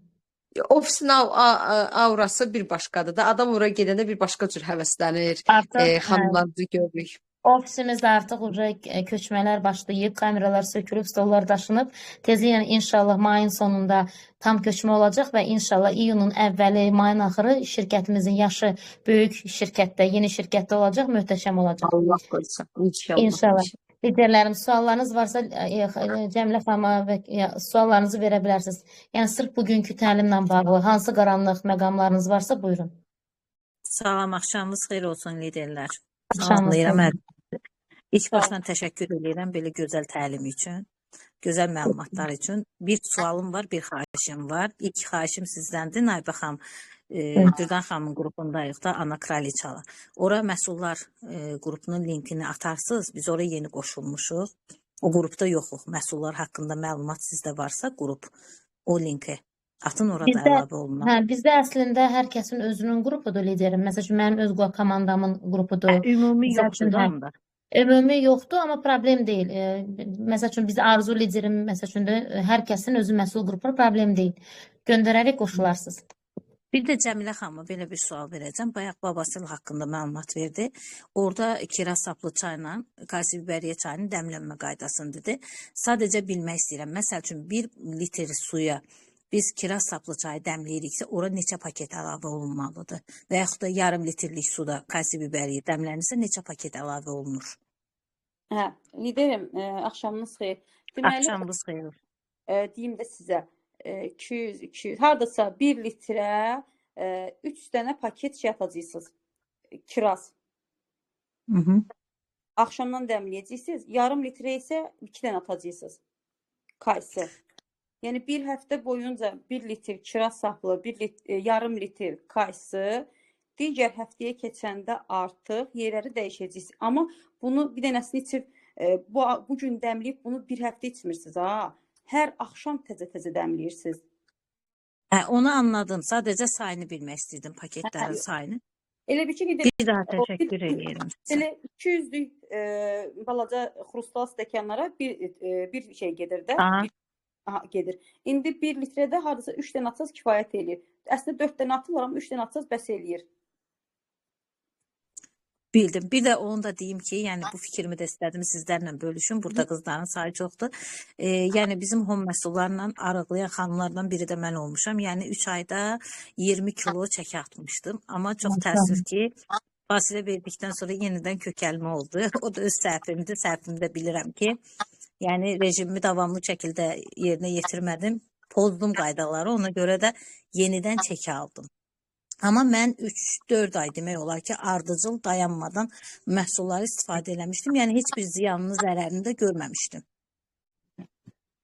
Ofisin aurası bir başqadır da. Adam oraya gedəndə bir başqa cür həvəslənir. Xanımlarımızı görürük. Ofisimizdə artıq köçmələr başlayıb, kameralar sökülüb, stollar daşınıb. Tezliklə inşallah mayın sonunda tam köçmə olacaq və inşallah iyunun əvvəli, mayın axırı şirkətimizin yaşı böyük şirkətdə, yeni şirkətdə olacaq, möhtəşəm olacaq. Allah qoysa, İnşallah. Liderlərim, suallarınız varsa Cəmilə xanıma suallarınızı verə bilərsiniz. Yəni sırf bugünkü təlimlə bağlı hansı qaranlıq məqamlarınız varsa buyurun. Salam, axşamınız xeyir olsun liderlər. Axşamınız. İlk başdan təşəkkür edirəm belə gözəl təlim üçün, gözəl məlumatlar üçün. Bir sualım var, bir xahişim var. İlk xahişim sizdəndir, Naibə xanım. Dürdan xanımın qrupundayıq da, Ana Kraliçalı. Ora məhsullar qrupunun linkini atarsınız. Biz oraya yeni qoşulmuşuq. O qrupda yoxuq. Məhsullar haqqında məlumat sizdə varsa, qrup o linki atın, orada əlavə olunur. Bizdə əslində hər kəsin özünün qrupudur liderim. Məsəl üçün mənim öz komandamın qrupudur. Ümumi yoxdur da onda. Ümumi yoxdur, amma problem deyil. Məsəl üçün biz Arzu liderim, məsəl üçün də hər kəsin özü məsul qrupu, problem deyil. Göndərərək qoşularsınız. Bir də Cəmilə xanıma belə bir sual verəcəm. Bayaq Babasıl haqqında məlumat verdi. Orada kiraz saplı çayla kalsi biberiye çayının dəmlənmə qaydasını dedi. Sadəcə bilmək istəyirəm. Məsəl üçün 1 litr suya biz kiraz saplı çayı dəmləyiriksə, ora neçə paket əlavə olunmalıdır? Və yaxud da yarım litrlik suda kalsi biberiye dəmlənirsə, neçə paket əlavə olunur? Liderim, axşamınız xeyir. Axşamınız xeyir. Deyim də sizə. 200, hardasa 1 litrə 3 dənə paket atacaqsınız. Kiraz. Hı hı. Axşamdan dəmləyəcəksiniz. Yarım litrə isə 2 dənə atacaqsınız. Kaysı. Yəni bir həftə boyunca 1 litr kiraz saplı, yarım litr kaysı, digər həftəyə keçəndə artıq yerləri dəyişəcəksiniz. Amma bunu bir dənəsini içib bu gün dəmləyib bunu bir həftə içmirsiniz ha. Hər axşam təzə-təzə dəmləyirsiniz. Onu anladım. Sadəcə sayını bilmək istəyirdim, paketlərin sayını. Elə bir ki, Bir daha təşəkkür edirəm sizə. Belə 200-lük balaca xrustal stəkanlara bir şey gedir də. Gedir. İndi 1 litrədə hardasa 3 dənə atsaz kifayət eləyir. Əslində 4 dənə atırlar, amma 3 dənə atsaz bəs eləyir. Bildim. Bir də onu da deyim ki, yəni bu fikrimi də istədim sizlərlə bölüşüm. Burada qızların sayı çoxdur. Yəni bizim home məhsullarla arıqlayan xanımlardan biri də mən olmuşam. Yəni 3 ayda 20 kilo çəki atmışdım. Amma çox təəssüf ki, fasilə verdikdən sonra yenidən kökəlmə oldu. O da öz səhvimdir. Səhvimi də bilirəm ki, yəni rejimimi davamlı şəkildə yerinə yetirmədim. Pozdum qaydaları. Ona görə də yenidən çəki aldım. Amma mən 3-4 ay demək olar ki, ardıcıl dayanmadan məhsulları istifadə eləmişdim. Yəni heç bir ziyanını, zərərini də görməmişdim.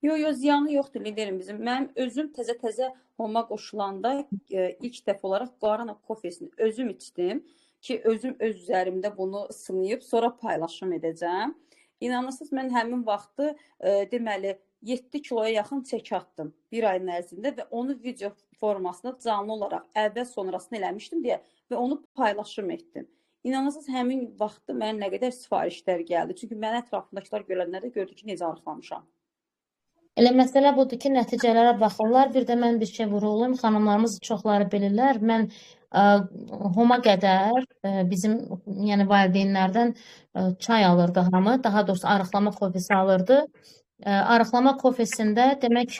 Yox, ziyanı yoxdur liderim bizim. Mənim özüm təzə-təzə homa qoşulanda ilk dəfə olaraq Guarana kofesini özüm içdim ki, özüm öz üzərimdə bunu sınayıb sonra paylaşım edəcəm. İnanırsınız, mən həmin vaxtı deməli 7 kiloya yaxın çəki atdım bir ayın ərzində və onu video formasında canlı olaraq əvvəl sonrasını eləmişdim deyə və onu paylaşım etdim. İnanırsınız, həmin vaxtı mənə nə qədər sifarişlər gəldi. Çünki mən ətrafındakılar görənlər də gördü ki, necə arıqlamışam. Elə məsələ budur ki, nəticələrə baxırlar. Bir də mən bir şey vurğulayım. Xanımlarımız çoxları bilirlər. Mən homa qədər bizim yəni valideynlərdən çay alırdı hamı. Daha doğrusu arıqlama kofesi alırdı. Arıqlama kofesində demək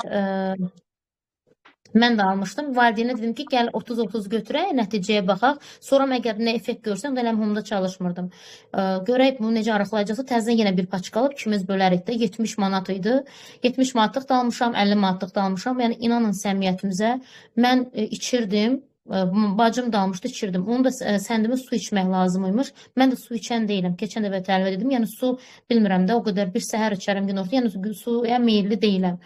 mən də almışdım. Valideynə dedim ki, gəl 30-30 götürək, nəticəyə baxaq. Sonra məgər nə effekt görsəm, dələm homda çalışmırdım. Görək bunu necə arıqlayacaqsa, təzədən yenə bir paçka alıb ikimiz bölərik də. 70 manat idi. 70 manatlıq da almışam, 50 manatlıq da almışam. Yəni inanın səmiyyətimizə mən içirdim. Bacım da almışdı, içirdim. Onu da səndimi su içmək lazımıymış. Mən də su içən deyiləm. Keçən dəfə təlim edirdim. Yəni su bilmirəm də o qədər bir səhər içərəm gün orta. Yəni suya meyilli deyiləm.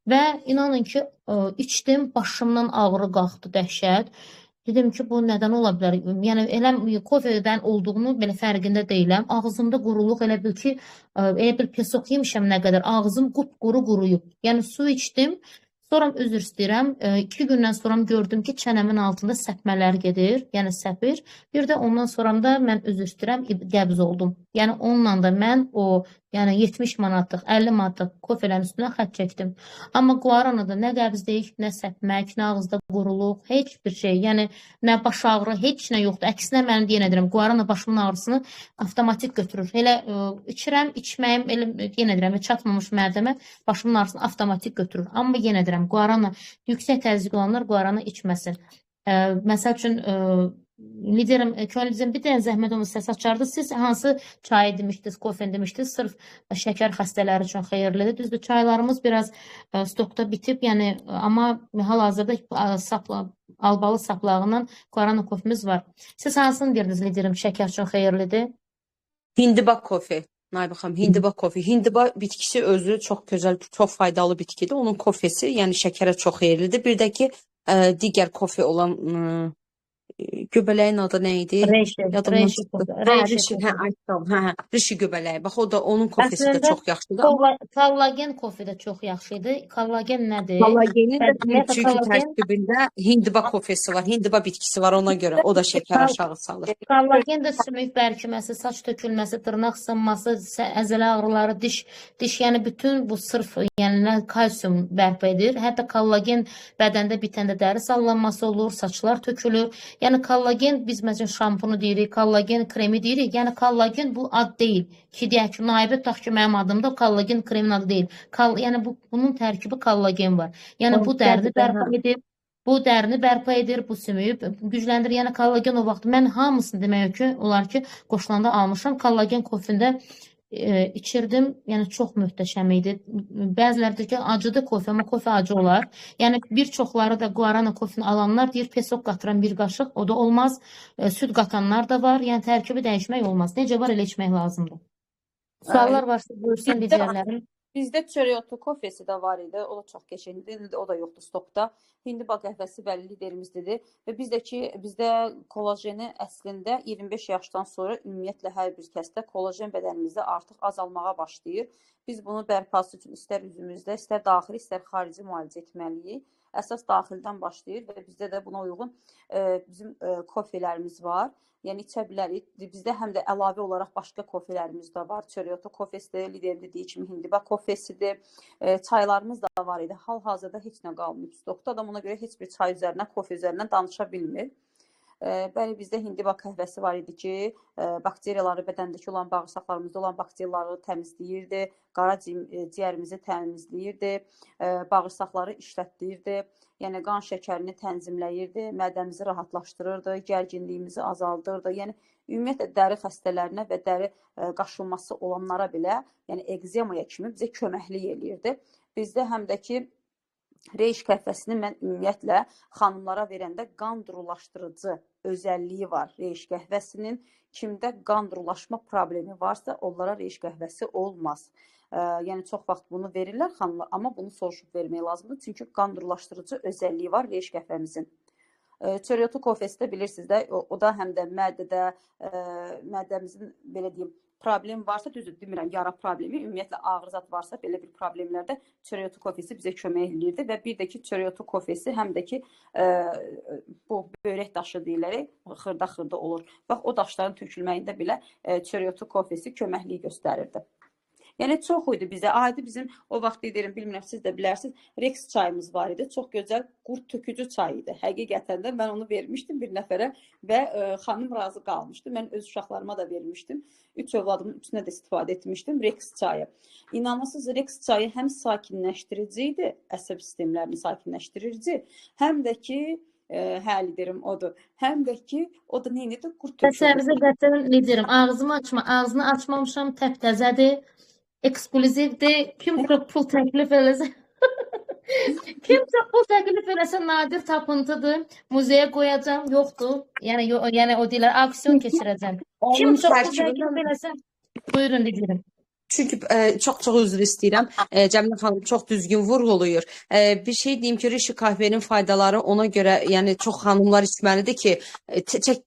Və inanın ki, içdim, başımdan ağrı qalxdı dəhşət. Dedim ki, bu nədən ola bilər? Yəni elə kofedən olduğunu belə fərqində deyiləm. Ağzımda quruluq, elə bil ki, elə bil pesok yemişəm nə qədər. Ağzım qupquru quruyub. Yəni su içdim. Sonra üzr istəyirəm. 2 gündən sonra gördüm ki, çənəmin altında səpmələr gedir, yəni səpir. Bir də ondan sonra da mən üzr istəyirəm, qəbz oldum. Yəni onunla da mən o yəni 70 manatlıq, 50 manatlıq kofelerin üstünə xətt çəkdim. Amma Guaranada nə qəbzlik, nə səpmək, nə ağızda quruluq, heç bir şey, yəni nə baş ağrı, heç nə yoxdur. Əksinə mən yenə deyirəm, Guarana başımın ağrısını avtomatik götürür. Elə içirəm, içməyim, elə yenə deyirəm, çatmamış mədəmə başımın ağrısını avtomatik götürür. Amma yenə deyirəm, Guarana yüksək təzyiq olanlar Guarana içməsin. Məsəl üçün liderim, könlünüzün bir dənə zəhmət olmasa səs açardı. Siz hansı çayı demişdiniz, kofen demişdiniz, sırf şəkər xəstələri üçün xeyirlidir. Düzdür, çaylarımız biraz stokda bitib, yəni amma hal-hazırda albalı saplağından Guarana kofemiz var. Siz hansını deyirdiniz liderim, şəkər üçün xeyirlidir? Hindiba kofe. Naibə xanım, hindiba kofe. Hindiba bitkisi özü çox gözəl, çox faydalı bitkidir. Onun kofesi, yəni şəkərə çox xeyirlidir. Bir də ki, digər kofe olan göbələyin adı nə idi? Rişi göbələyi. Bax, o da onun kofesi də çox yaxşıdır. Kollagen kofe də çox yaxşıdır. Kollagen nədir? Kollagenin də çünki tərkibində hindiba kofesi var, hindiba bitkisi var, ona görə o da şəkər aşağı salır. Kollagen də sümük bərkiməsi, saç tökülməsi, dırnaq sınması, əzələ ağrıları, diş, yəni bütün bu sırf yəni kalsium bərpa edir. Hətta kollagen bədəndə bitəndə dəri sallanması olur, saçlar tökülür. Yəni kollagen, biz məsələn şampunu deyirik, kollagen kremi deyirik. Yəni kollagen bu ad deyil. Ki deyək ki, Naibə tax ki, mənim adımda kollagen kremin adı deyil. Yəni bunun tərkibi kollagen var. Yəni bu dərini bərpa edir. Bu dərini bərpa edir, bu sümüyü gücləndirir. Yəni kollagen o vaxt mən hamısını demək ki, olar ki, qoşulanda almışam. Kollagen kofində içirdim. Yəni çox möhtəşəm idi. Bəziləri deyir ki, acıdır kofe, amma kofe acı olar. Yəni bir çoxları da guarana kofeni alanlar deyir, pesok qatıran bir qaşıq, o da olmaz. Süd qatanlar da var. Yəni tərkibi dəyişmək olmaz. Necə var elə içmək lazımdır. Suallar varsa buyursun liderlərim. Bizdə çörəotu kofesi də var idi. O da çox qəşəngdir. İndi o da yoxdur stokda. Hindiba qəhvəsi bəli liderimizdir. Və bizdə kolajeni əslində 25 yaşdan sonra ümumiyyətlə hər bir kəsdə kolajen bədənimizdə artıq azalmağa başlayır. Biz bunu bərpası üçün istər üzümüzdə, istər daxili, istər xarici müalicə etməliyik. Əsas daxildən başlayır və bizdə də buna uyğun bizim kofelərimiz var. Yəni içə bilərik. Bizdə həm də əlavə olaraq başqa kofelərimiz də var. Çörəotu kofesidir, liderin dediyi kimi hindiba kofesidir. Çaylarımız da var idi. Hal-hazırda heç nə qalmayıb stokda. Adam ona görə heç bir çay üzərindən, kofe üzərindən danışa bilmir. Bəli, bizdə hindiba qəhvəsi var idi ki, bakteriyaları, bədəndəki olan bağırsaqlarımızda olan bakteriyaları təmizləyirdi, qara ciyərimizi təmizləyirdi, bağırsaqları işlətdirirdi. Yəni qan şəkərini tənzimləyirdi, mədəmizi rahatlaşdırırdı, gərginliyimizi azaldırdı. Yəni ümumiyyətlə dəri xəstələrinə və dəri qaşınması olanlara belə, yəni ekzemaya kimi bizə köməklik eləyirdi. Bizdə həm də ki reiş qəhvəsini mən ümumiyyətlə xanımlara verəndə qan durulaşdırıcı özəlliyi var reiş qəhvəsinin. Kimdə qan durulaşma problemi varsa, onlara reiş qəhvəsi olmaz. Yəni çox vaxt bunu verirlər xanımlar, amma bunu soruşub vermək lazımdır. Çünki qan durulaşdırıcı özəlliyi var reiş qəhvəmizin. Çörəotu kofesi də bilirsiniz də, o da həm də mədəmizin belə deyim, problem varsa, düzdür demirəm, yara problemi, ümumiyyətlə ağır zat varsa belə bir problemlərdə çörəotu kofesi bizə kömək edirdi və bir də ki çörəotu kofesi həm də ki bu böyrək daşı deyilərək xırda olur. Bax o daşların tökülməyində belə çörəotu kofesi köməklik göstərirdi. Yəni çox idi bizə. Adi bizim o vaxt liderim, bilmirəm siz də bilərsiniz, Rex çayımız var idi. Çox gözəl qurd tökücü çay idi. Həqiqətən də mən onu vermişdim bir nəfərə və xanım razı qalmışdı. Mən öz uşaqlarıma da vermişdim. 3 övladımın üçünə də istifadə etmişdim Rex çayı. İnanırsınız, Rex çayı həm sakinləşdirici idi, əsəb sistemlərini sakinləşdirici, həm də ki hə liderim odur. Həm də ki o da nə idi? Qurd tökücü. Təsəvvürə gətirin liderim. Ağzını açmamışam, təptəzədir. Ekskluzivdir. Kimsə pul təklif eləsə nadir tapıntıdır. Muzeyə qoyacam, yoxdur. Yəni o deyirlər, aksiyon keçirəcəm. Kimsə pul təklif eləsə, buyurun liderim. Çünki çox üzr istəyirəm. Cəmilə xanım çox düzgün vurğulayır. Bir şey deyim ki, Rishi kahvenin faydaları ona görə, yəni çox xanımlar içməlidir ki,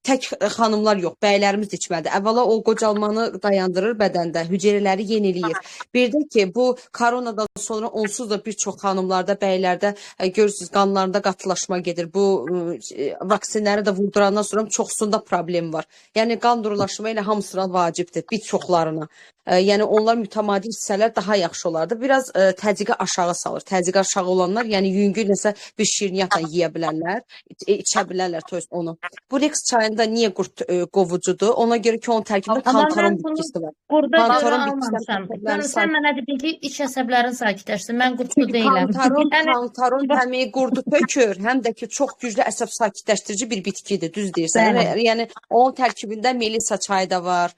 tək xanımlar yox, bəylərimiz içməlidir. Əvvəla o qocalmanı dayandırır bədəndə, hüceyrələri yeniləyir. Bir də ki, bu koronadan sonra onsuz da bir çox xanımlarda, bəylərdə görürsünüz, qanlarında qatılaşma gedir. Bu vaksinləri də vurdurandan sonra çoxsunda problem var. Yəni qan durulaşma ilə hamısına vacibdir, bir çoxlarına. Yəni onlar mütəmadi hissələr daha yaxşı olardı. Biraz təzyiqi aşağı salır. Təzyiqi aşağı olanlar, yəni yüngül nəsə bir şirniyyatla yeyə bilərlər, içə bilərlər onu. Bu Rex çayında niyə qurd qovucudur? Ona görə ki, onun tərkibində kantaron bitkisi var. Burada görə almamışam. Sən mənə dedin ki, iç əsəblərin sakitləşsin. Mən qurdlu deyiləm. Kantaron həm qurdu tökür, həm də ki, çox güclü əsəb sakitləşdirici bir bitkidir, düz deyirsən. Yəni onun tərkibində melisa çayı da var.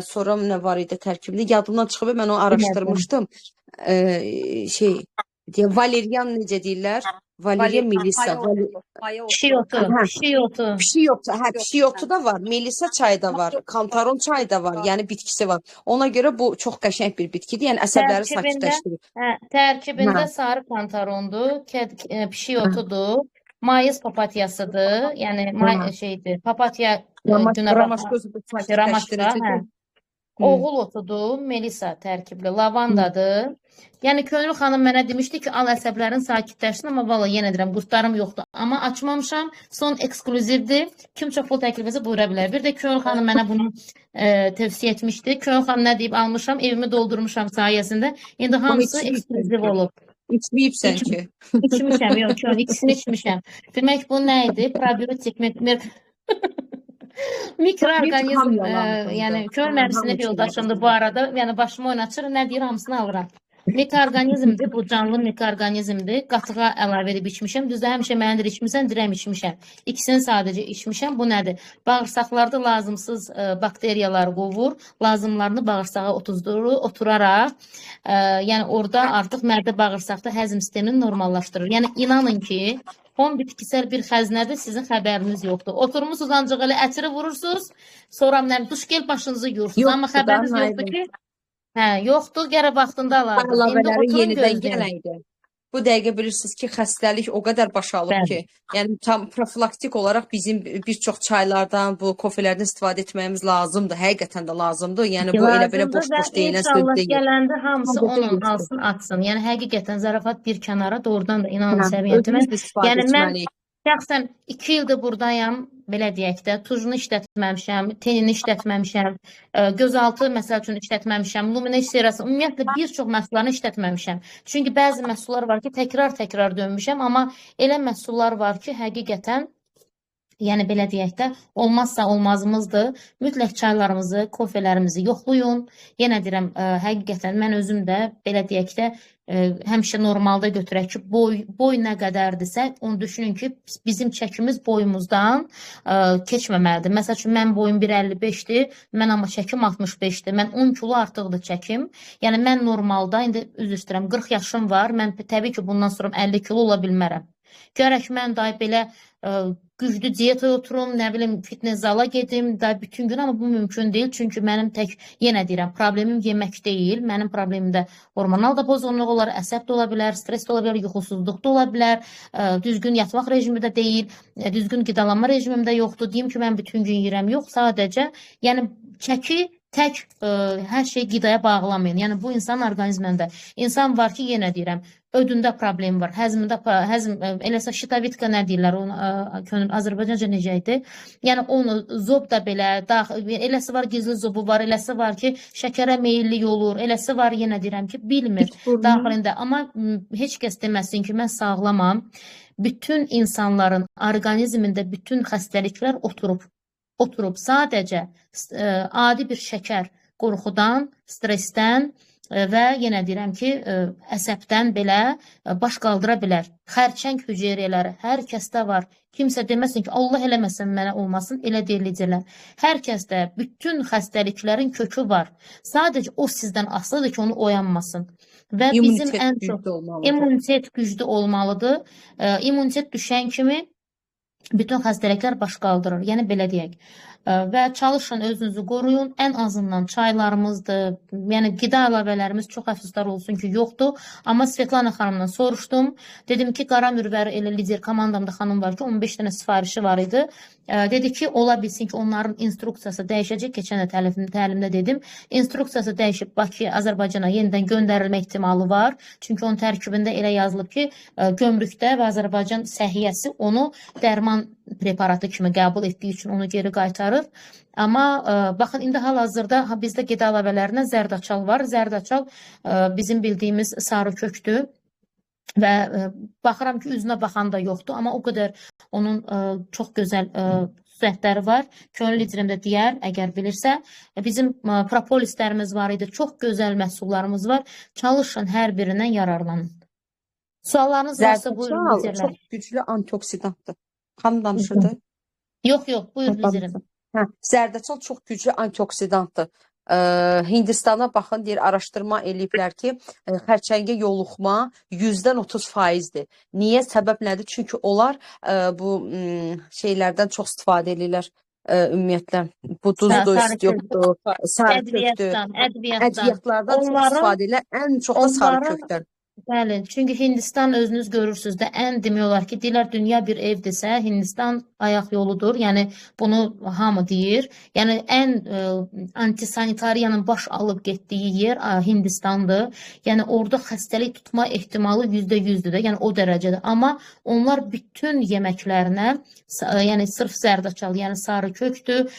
Sonra nə var idi tərkibli? Yadımdan çıxıb, mən onu araşdırmışdım. Valerian necə deyirlər? Valerian melisa. Pişiyotu da var. Melisa çayı da var. Kantaron çayı da var. Yəni bitkisi var. Ona görə bu çox qəşəng bir bitkidir. Yəni əsəbləri sakitləşdirir. Tərkibində sarı kantarondur, pişiyotudur, mayıs papatyasıdır. Yəni papatya oğul otudur, melisa tərkibli, lavandadır. Yəni Könül xanım mənə demişdi ki, al əsəblərin sakitləşsin, amma valla yenə deyirəm, qurtlarım yoxdur. Amma açmamışam, son ekskluzivdir. Kim çox pul təklifəsi buyura bilər. Bir də Könül xanım mənə bunu tövsiyə etmişdi. Könül xanım nə deyib, almışam, evimi doldurmuşam sayəsində. İndi hamısı ekskluziv olub. İçməyibsən ki. İçmişəm, yox, ikisini içmişəm. Demək bu nə idi? Probiotik, mikroorqanizm, yəni Könül mənim sinif yoldaşımdır bu arada. Yəni başımı oynaçır, nə deyir, hamısını alıram. Mikroorqanizmdir, bu canlı mikroorqanizmdir. Qatığa əlavə edib içmişəm. Düzdür, həmişə məndir içmirsən, dirəm içmişəm. İkisini sadəcə içmişəm. Bu nədir? Bağırsaqlarda lazımsız bakteriyalar qovur, lazımlarını bağırsağa oturaraq, yəni orada artıq mədə bağırsaqda həzm sistemini normallaşdırır. Yəni inanın ki, fon bitkisel bir xəzinədir, sizin xəbəriniz yoxdur. Oturmusunuz ancaq elə ətiri vurursunuz, sonra duş gel başınızı yuyursunuz. Amma Yoxdur da, xəbəriniz yoxdur Nailin. ki, yoxdur, gərək vaxtında alardınız. İndi Əlavələri oturun yenidən gözləyin. gələydi. Bu dəqiqə bilirsiniz ki, xəstəlik o qədər baş alıb Bəli. ki, yəni tam profilaktik olaraq bizim bir çox çaylardan, bu kofelərdən istifadə etməyimiz lazımdır. Həqiqətən də lazımdır. Yəni bu elə belə Lazımdır boş-boş və deyilən söz inşallah deyil. gələndə hamısı Hamı onun deyilsin. alsın, atsın. Yəni həqiqətən zarafat bir kənara, doğrudan da inanın Hə, səviyyətimə. özümüz də istifadə Yəni mən etməliyik. şəxsən 2 ildir buradayam, belə deyək də, tujunu işlətməmişəm, tenini işlətməmişəm, gözaltı məsəl üçün işlətməmişəm, luminez serası, ümumiyyətlə bir çox məhsullarını işlətməmişəm. Çünki bəzi məhsullar var ki, təkrar dönmüşəm, amma elə məhsullar var ki, həqiqətən yəni belə deyək də, olmazsa olmazımızdır. Mütləq çaylarımızı, kofelərimizi yoxlayın. Yenə deyirəm, həqiqətən mən özüm də belə deyək də, həmişə normalda götürək ki, boy nə qədərdirsə, onu düşünün ki, bizim çəkimiz boyumuzdan keçməməlidir. Məsəl üçün, mən boyum 1.55-dir, mən amma çəkim 65-dir. Mən 10 kilo artıqdır çəkim. Yəni, mən normalda, indi üzr istəyirəm, 40 yaşım var. Mən təbii ki, bundan sonra 50 kilo ola bilmərəm. Gərək mən day belə güclü diyetaya oturum, nə bilim, fitness zala gedim, day bütün gün, amma bu mümkün deyil. Çünki mənim tək, yenə deyirəm, problemim yemək deyil. Mənim problemim də hormonal da pozğunluq olar, əsəb də ola bilər, stres də ola bilər, yuxusuzluq da ola bilər, düzgün yatmaq rejimi də deyil, düzgün qidalanma rejimim də yoxdur. Deyim ki, mən bütün gün yeyirəm, yox, sadəcə, yəni çəki tək hər şey qidaya bağlamayın. Yəni bu insan orqanizmində. İnsan var ki, yenə deyirəm, ödündə problem var, həzmdə, eləsə şitavitka nə deyirlər, Azərbaycanca necə idi? Yəni onu zob da belə, eləsi var gizli zobu var, eləsi var ki, şəkərə meyilli olur, eləsi var, yenə deyirəm ki, bilmir daxilində. Amma heç kəs deməsin ki, mən sağlamam. Bütün insanların orqanizmində bütün xəstəliklər oturub sadəcə adi bir şəkər qorxudan, stressdən və yenə deyirəm ki, əsəbdən belə baş qaldıra bilər. Xərçəng hüceyrələri hər kəsdə var. Kimsə deməsin ki, Allah eləməsin, mənə olmasın, elə deyiləcəklər. Hər kəsdə bütün xəstəliklərin kökü var. Sadəcə o sizdən asılıdır ki, onu oyanmasın. Və bizim ən çox immunitet güclü olmalıdır. İmmunitet düşən kimi bütün xəstəliklər baş qaldırır. Yəni belə deyək. Və çalışın, özünüzü qoruyun. Ən azından çaylarımızdır, yəni qida əlavələrimiz çox əfsuslar olsun ki, yoxdur. Amma Svetlana xanımdan soruşdum. Dedim ki, qara mürvəri elə lider komandamda xanım var ki, 15 dənə sifarişi var idi. Dedi ki, ola bilsin ki, onların instruksiyası dəyişəcək. Keçən də təlimdə dedim. İnstruksiyası dəyişib Bakı, Azərbaycana yenidən göndərilmə ehtimalı var. Çünki onun tərkibində elə yazılıb ki, gömrükdə və Azərbaycan səhiyyəsi onu dərman preparatı kimi qəbul etdiyi üçün onu geri qaytarır. Amma baxın, indi hal-hazırda bizdə qida əlavələrinə zərdaçal var. Zərdaçal bizim bildiyimiz sarı kökdür. Və baxıram ki, üzünə baxan da yoxdur, amma o qədər onun çox gözəl xüsusiyyətləri var. Könül liderim də deyər, əgər bilirsə. Bizim propolislərimiz var idi, çox gözəl məhsullarımız var. Çalışın, hər birindən yararlanın. Suallarınız varsa buyurun liderlər. Zərdaçal çox güclü antioksidantdır. Xanım danışırdı. Yox, buyur liderim. Zərdaçal çox güclü antioksidantdır. Hindistana baxın, deyir, araşdırma eləyiblər ki, xərçəngə yoluxma 30%-dir. Niyə? Səbəb nədir? Çünki onlar bu şeylərdən çox istifadə edirlər. Ümumiyyətlə, bu duzdur, yoxdur, sarı kökdür. Ədviyyatlardan çox istifadə edirlər. Ən çox da sarı kökdən. Bəli, çünki Hindistan özünüz görürsünüz də, ən demək olar ki, deyirlər dünya bir evdirsə, Hindistan ayaq yoludur. Yəni bunu hamı deyir. Yəni ən antisanitariyanın baş alıb getdiyi yer Hindistandır. Yəni orada xəstəlik tutma ehtimalı %100-dür də, yəni o dərəcədə. Amma onlar bütün yeməklərinə, yəni sırf zərdaçal, yəni sarı kökdür,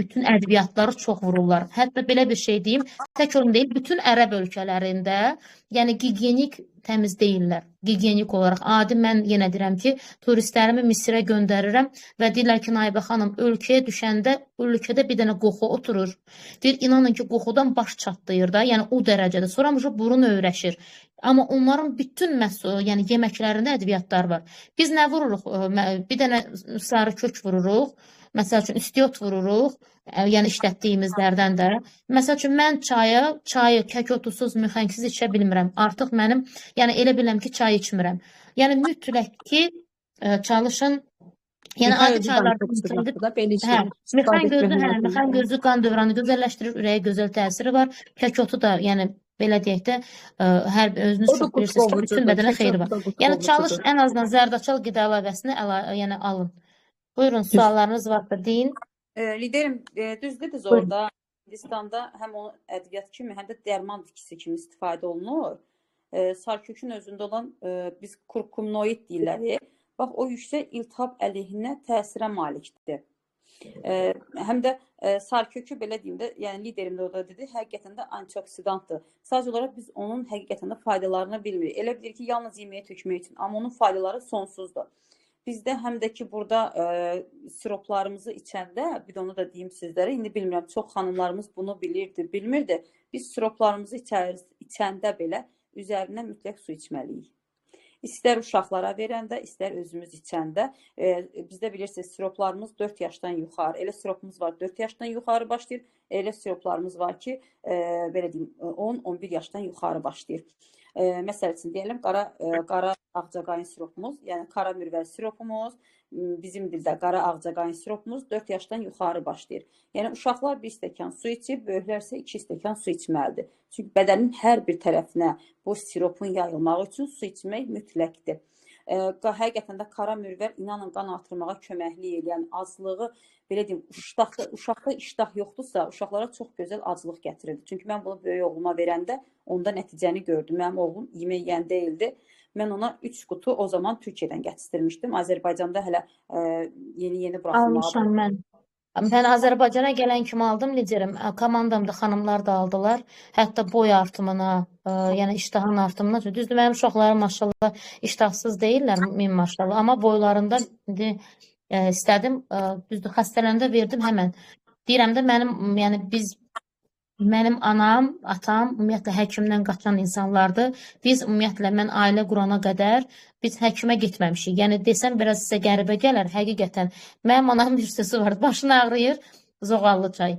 bütün ədviyyatları çox vururlar. Hətta belə bir şey deyim, tək onu deyil, bütün ərəb ölkələrində, yəni gigiyenik təmiz deyillər. Gigiyenik olaraq. Adi mən yenə deyirəm ki, turistlərimi Misirə göndərirəm və deyirlər ki, Naibə xanım, ölkəyə düşəndə ölkədə bir dənə qoxu oturur. Deyir, inanın ki, qoxudan baş çatlayır da, yəni o dərəcədə. Sonra burun öyrəşir. Amma onların bütün yəni yeməklərində ədviyyatlar var. Biz nə vururuq? Bir dənə sarı kök vururuq. Məsəl üçün istiot vururuq, yəni işlətdiyimizlərdən də. Məsəl üçün mən çayı kəkotusuz, müxəngsiz içə bilmirəm. Artıq mənim, yəni elə biləm ki, çay içmirəm. Yəni mütləq ki, çalışın. Yəni adi çaylardan mixən gözü qan dövranı gözəlləşdirir, ürəyə gözəl təsiri var. Kəkotu da, yəni belə deyək də, hər özünüz çox bilirsiniz ki, bütün bədənə xeyri var. Yəni çalış ən azından zərdaçal qida əlavəsini yəni alın. Buyurun, suallarınız varsa deyin. Liderim, düzdür orada Hindistanda həm o ədviyyat kimi, həm də dərman bitkisi kimi istifadə olunur. Sarkökün özündə olan biz kurkuminoid deyirlər. Bax, o yüksək iltihab əleyhinə təsirə malikdir. Həm də sarkökü belə deyim də, yəni liderim də orada dedi, həqiqətən də antioksidantdır. Sadəcə olaraq biz onun həqiqətən də faydalarını bilmirik. Elə bilir ki, yalnız yeməyə tökmək üçün, amma onun faydaları sonsuzdur. Bizdə həm də ki, burada siroplarımızı içəndə, bir də onu da deyim sizlərə, indi bilmirəm, çox xanımlarımız bunu bilirdi, bilmirdi. Biz siroplarımızı içəndə belə üzərinə mütləq su içməliyik. İstər uşaqlara verəndə, istər özümüz içəndə. Bizdə bilirsiniz, siroplarımız 4 yaşdan yuxarı, elə siropumuz var 4 yaşdan yuxarı başlayır, elə siroplarımız var ki, belə deyim, 10-11 yaşdan yuxarı başlayır. Məsəl üçün deyəlim, qara ağcaqayın siropumuz, yəni qara mürvəli siropumuz, bizim dildə qara ağcaqayın siropumuz 4 yaşdan yuxarı başlayır. Yəni uşaqlar 1 stəkan su içib, böyüklər isə 2 stəkan su içməlidir. Çünki bədənin hər bir tərəfinə bu siropun yayılmağı üçün su içmək mütləqdir. Həqiqətən də qara mürvər inanın qan artırmağa köməklik edən aclığı, belə deyim, uşaqda iştah yoxdursa, uşaqlara çox gözəl aclıq gətirirdi. Çünki mən bunu böyük oğluma verəndə onda nəticəni gördüm. Mənim oğlum yemək yeyən deyildi. Mən ona 3 qutu o zaman Türkiyədən gətirmişdim. Azərbaycanda hələ yeni buraxılmağa. Almışam mən. Mən Azərbaycana gələn kimi aldım, liderim. Komandamda xanımlar da aldılar. Hətta boy artımına, yəni iştahın artımına. Düzdür, mənim uşaqlarım maşallah iştahsız deyirlər, min maşallah. Amma boylarında indi istədim, düzdür, xəstələndə verdim həmən. Deyirəm də mənim anam, atam ümumiyyətlə həkimdən qaçan insanlardır. Biz ümumiyyətlə mən ailə qurana qədər biz həkimə getməmişik. Yəni desəm biraz sizə qəribə gələr, həqiqətən. Mənim anamın bir sözü var, başın ağrıyır, zoğallı çay.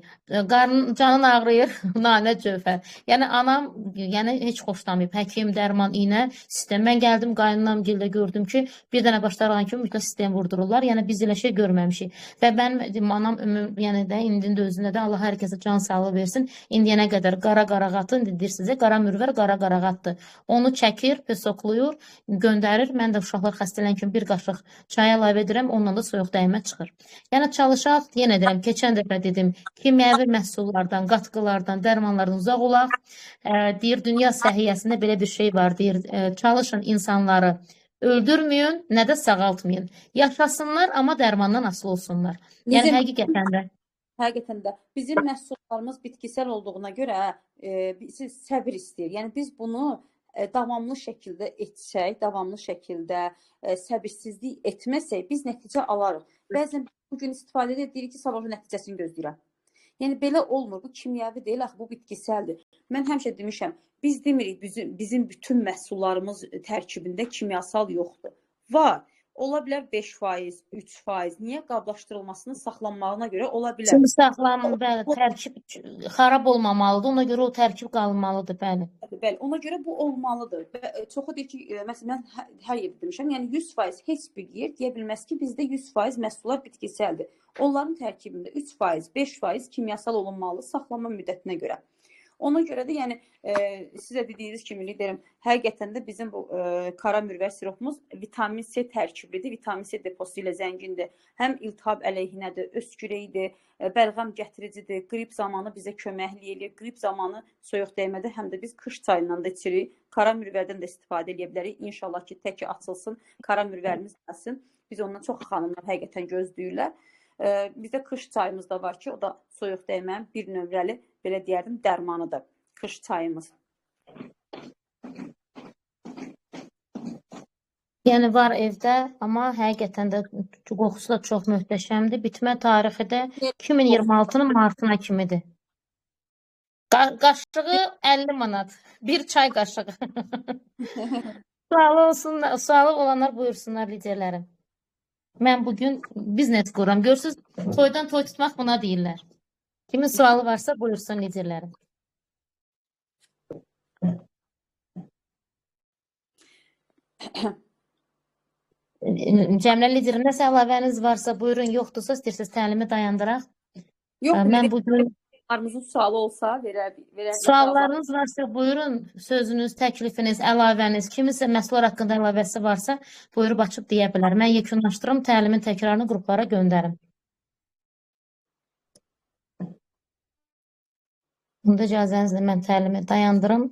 Canın ağrıyır, nanə cövhər. Yəni anam heç xoşlamayıb. Həkim, dərman, iynə, sistem. Mən gəldim qaynanam gildə gördüm ki, bir dənə başlayan kimi mütləq sistem vurdururlar. Yəni biz elə şey görməmişik. Və mənim anam yəni də indində özündə də Allah hər kəsə can sağlığı versin. İndiyənə qədər qara qarağatı, indi deyir sizə qara mürvər, qara qarağatdır. Onu çəkir, pesokluyur, göndərir. Mən də uşaqlar xəstələn kimi bir qaşıq çay əlavə edirəm, ondan da soyuq dəymə çıxır. Yəni çalışaq, yenə deyirəm, keçən dəfə dedim, kimyəvi məhsullardan, qatqılardan, dərmanlardan uzaq olaq. Deyir, dünya səhiyyəsində belə bir şey var, deyir, çalışın insanları öldürməyin, nə də sağaltmayın. Yaşasınlar, amma dərmandan asılı olsunlar. Yəni həqiqətən də bizim məhsullarımız bitkisel olduğuna görə səbir istəyir. Yəni biz bunu davamlı şəkildə etsək, davamlı şəkildə səbirsizlik etməsək, biz nəticə alarıq. Bəzən bugün istifadə edirik ki, sabah nəticəsini gözləyirəm. Yəni belə olmur, bu kimyəvi deyil, axı bu bitkisəldir. Mən həmişə demişəm, biz demirik bizim bütün məhsullarımız tərkibində kimyasal yoxdur. Var. Ola bilər 5%, 3%. Niyə? Qablaşdırılmasının saxlanmağına görə ola bilər. Çünki bəli, tərkib xarab olmamalıdır. Ona görə o tərkib qalmalıdır, bəli. Bəli, ona görə bu olmalıdır. Çoxu deyir ki, məsələn, mən hər yerdə demişəm, yəni 100% heç bir yer deyə bilməz ki, bizdə 100% məhsullar bitkisəldir. Onların tərkibində 3%, 5% kimyasal olunmalı saxlama müddətinə görə. Ona görə də yəni sizə dediyiniz kimi liderim, həqiqətən də bizim bu qara mürvə siropumuz vitamin C tərkiblidir, vitamin C deposu ilə zəngindir. Həm iltihab əleyhinədir, öskürəkdir, bəlğəm gətiricidir, qrip zamanı bizə köməklik eləyir. Qrip zamanı soyuq dəymədə həm də biz qış çayından da içirik. Qara mürvədən də istifadə edə bilərik. İnşallah ki, təki açılsın, qara mürvərimiz gəlsin. Biz ondan çox xanımlar həqiqətən gözləyirlər. Bizdə qış çayımız da var ki, o da soyuq dəyməyin bir nömrəli, belə deyərdim, dərmanıdır. Qış çayımız. Yəni var evdə, amma həqiqətən də qoxusu da çox möhtəşəmdir. Bitmə tarixi də 2026-nın martına kimidir. Qaşığı 50 manat. Bir çay qaşığı. Sualı olanlar buyursunlar liderlərim. Mən bugün biznes qururam. Görürsüz, toydan toy tutmaq buna deyirlər. Kimin sualı varsa buyursun liderlərim. Cəmilə liderim, nəsə əlavəniz varsa buyurun, yoxdursa istəyirsiniz təlimi dayandıraq. Yox, Mən bugün liderlərimizin sualı olsa verər suallarınız varsa buyurun, sözünüz, təklifiniz, əlavəniz, kiminsə məhsullar haqqında əlavəsi varsa buyurub açıb deyə bilər. Mən yekunlaşdırım, təlimin təkrarını qruplara göndərim. Bunda icazənizlə mən təlimi dayandırım.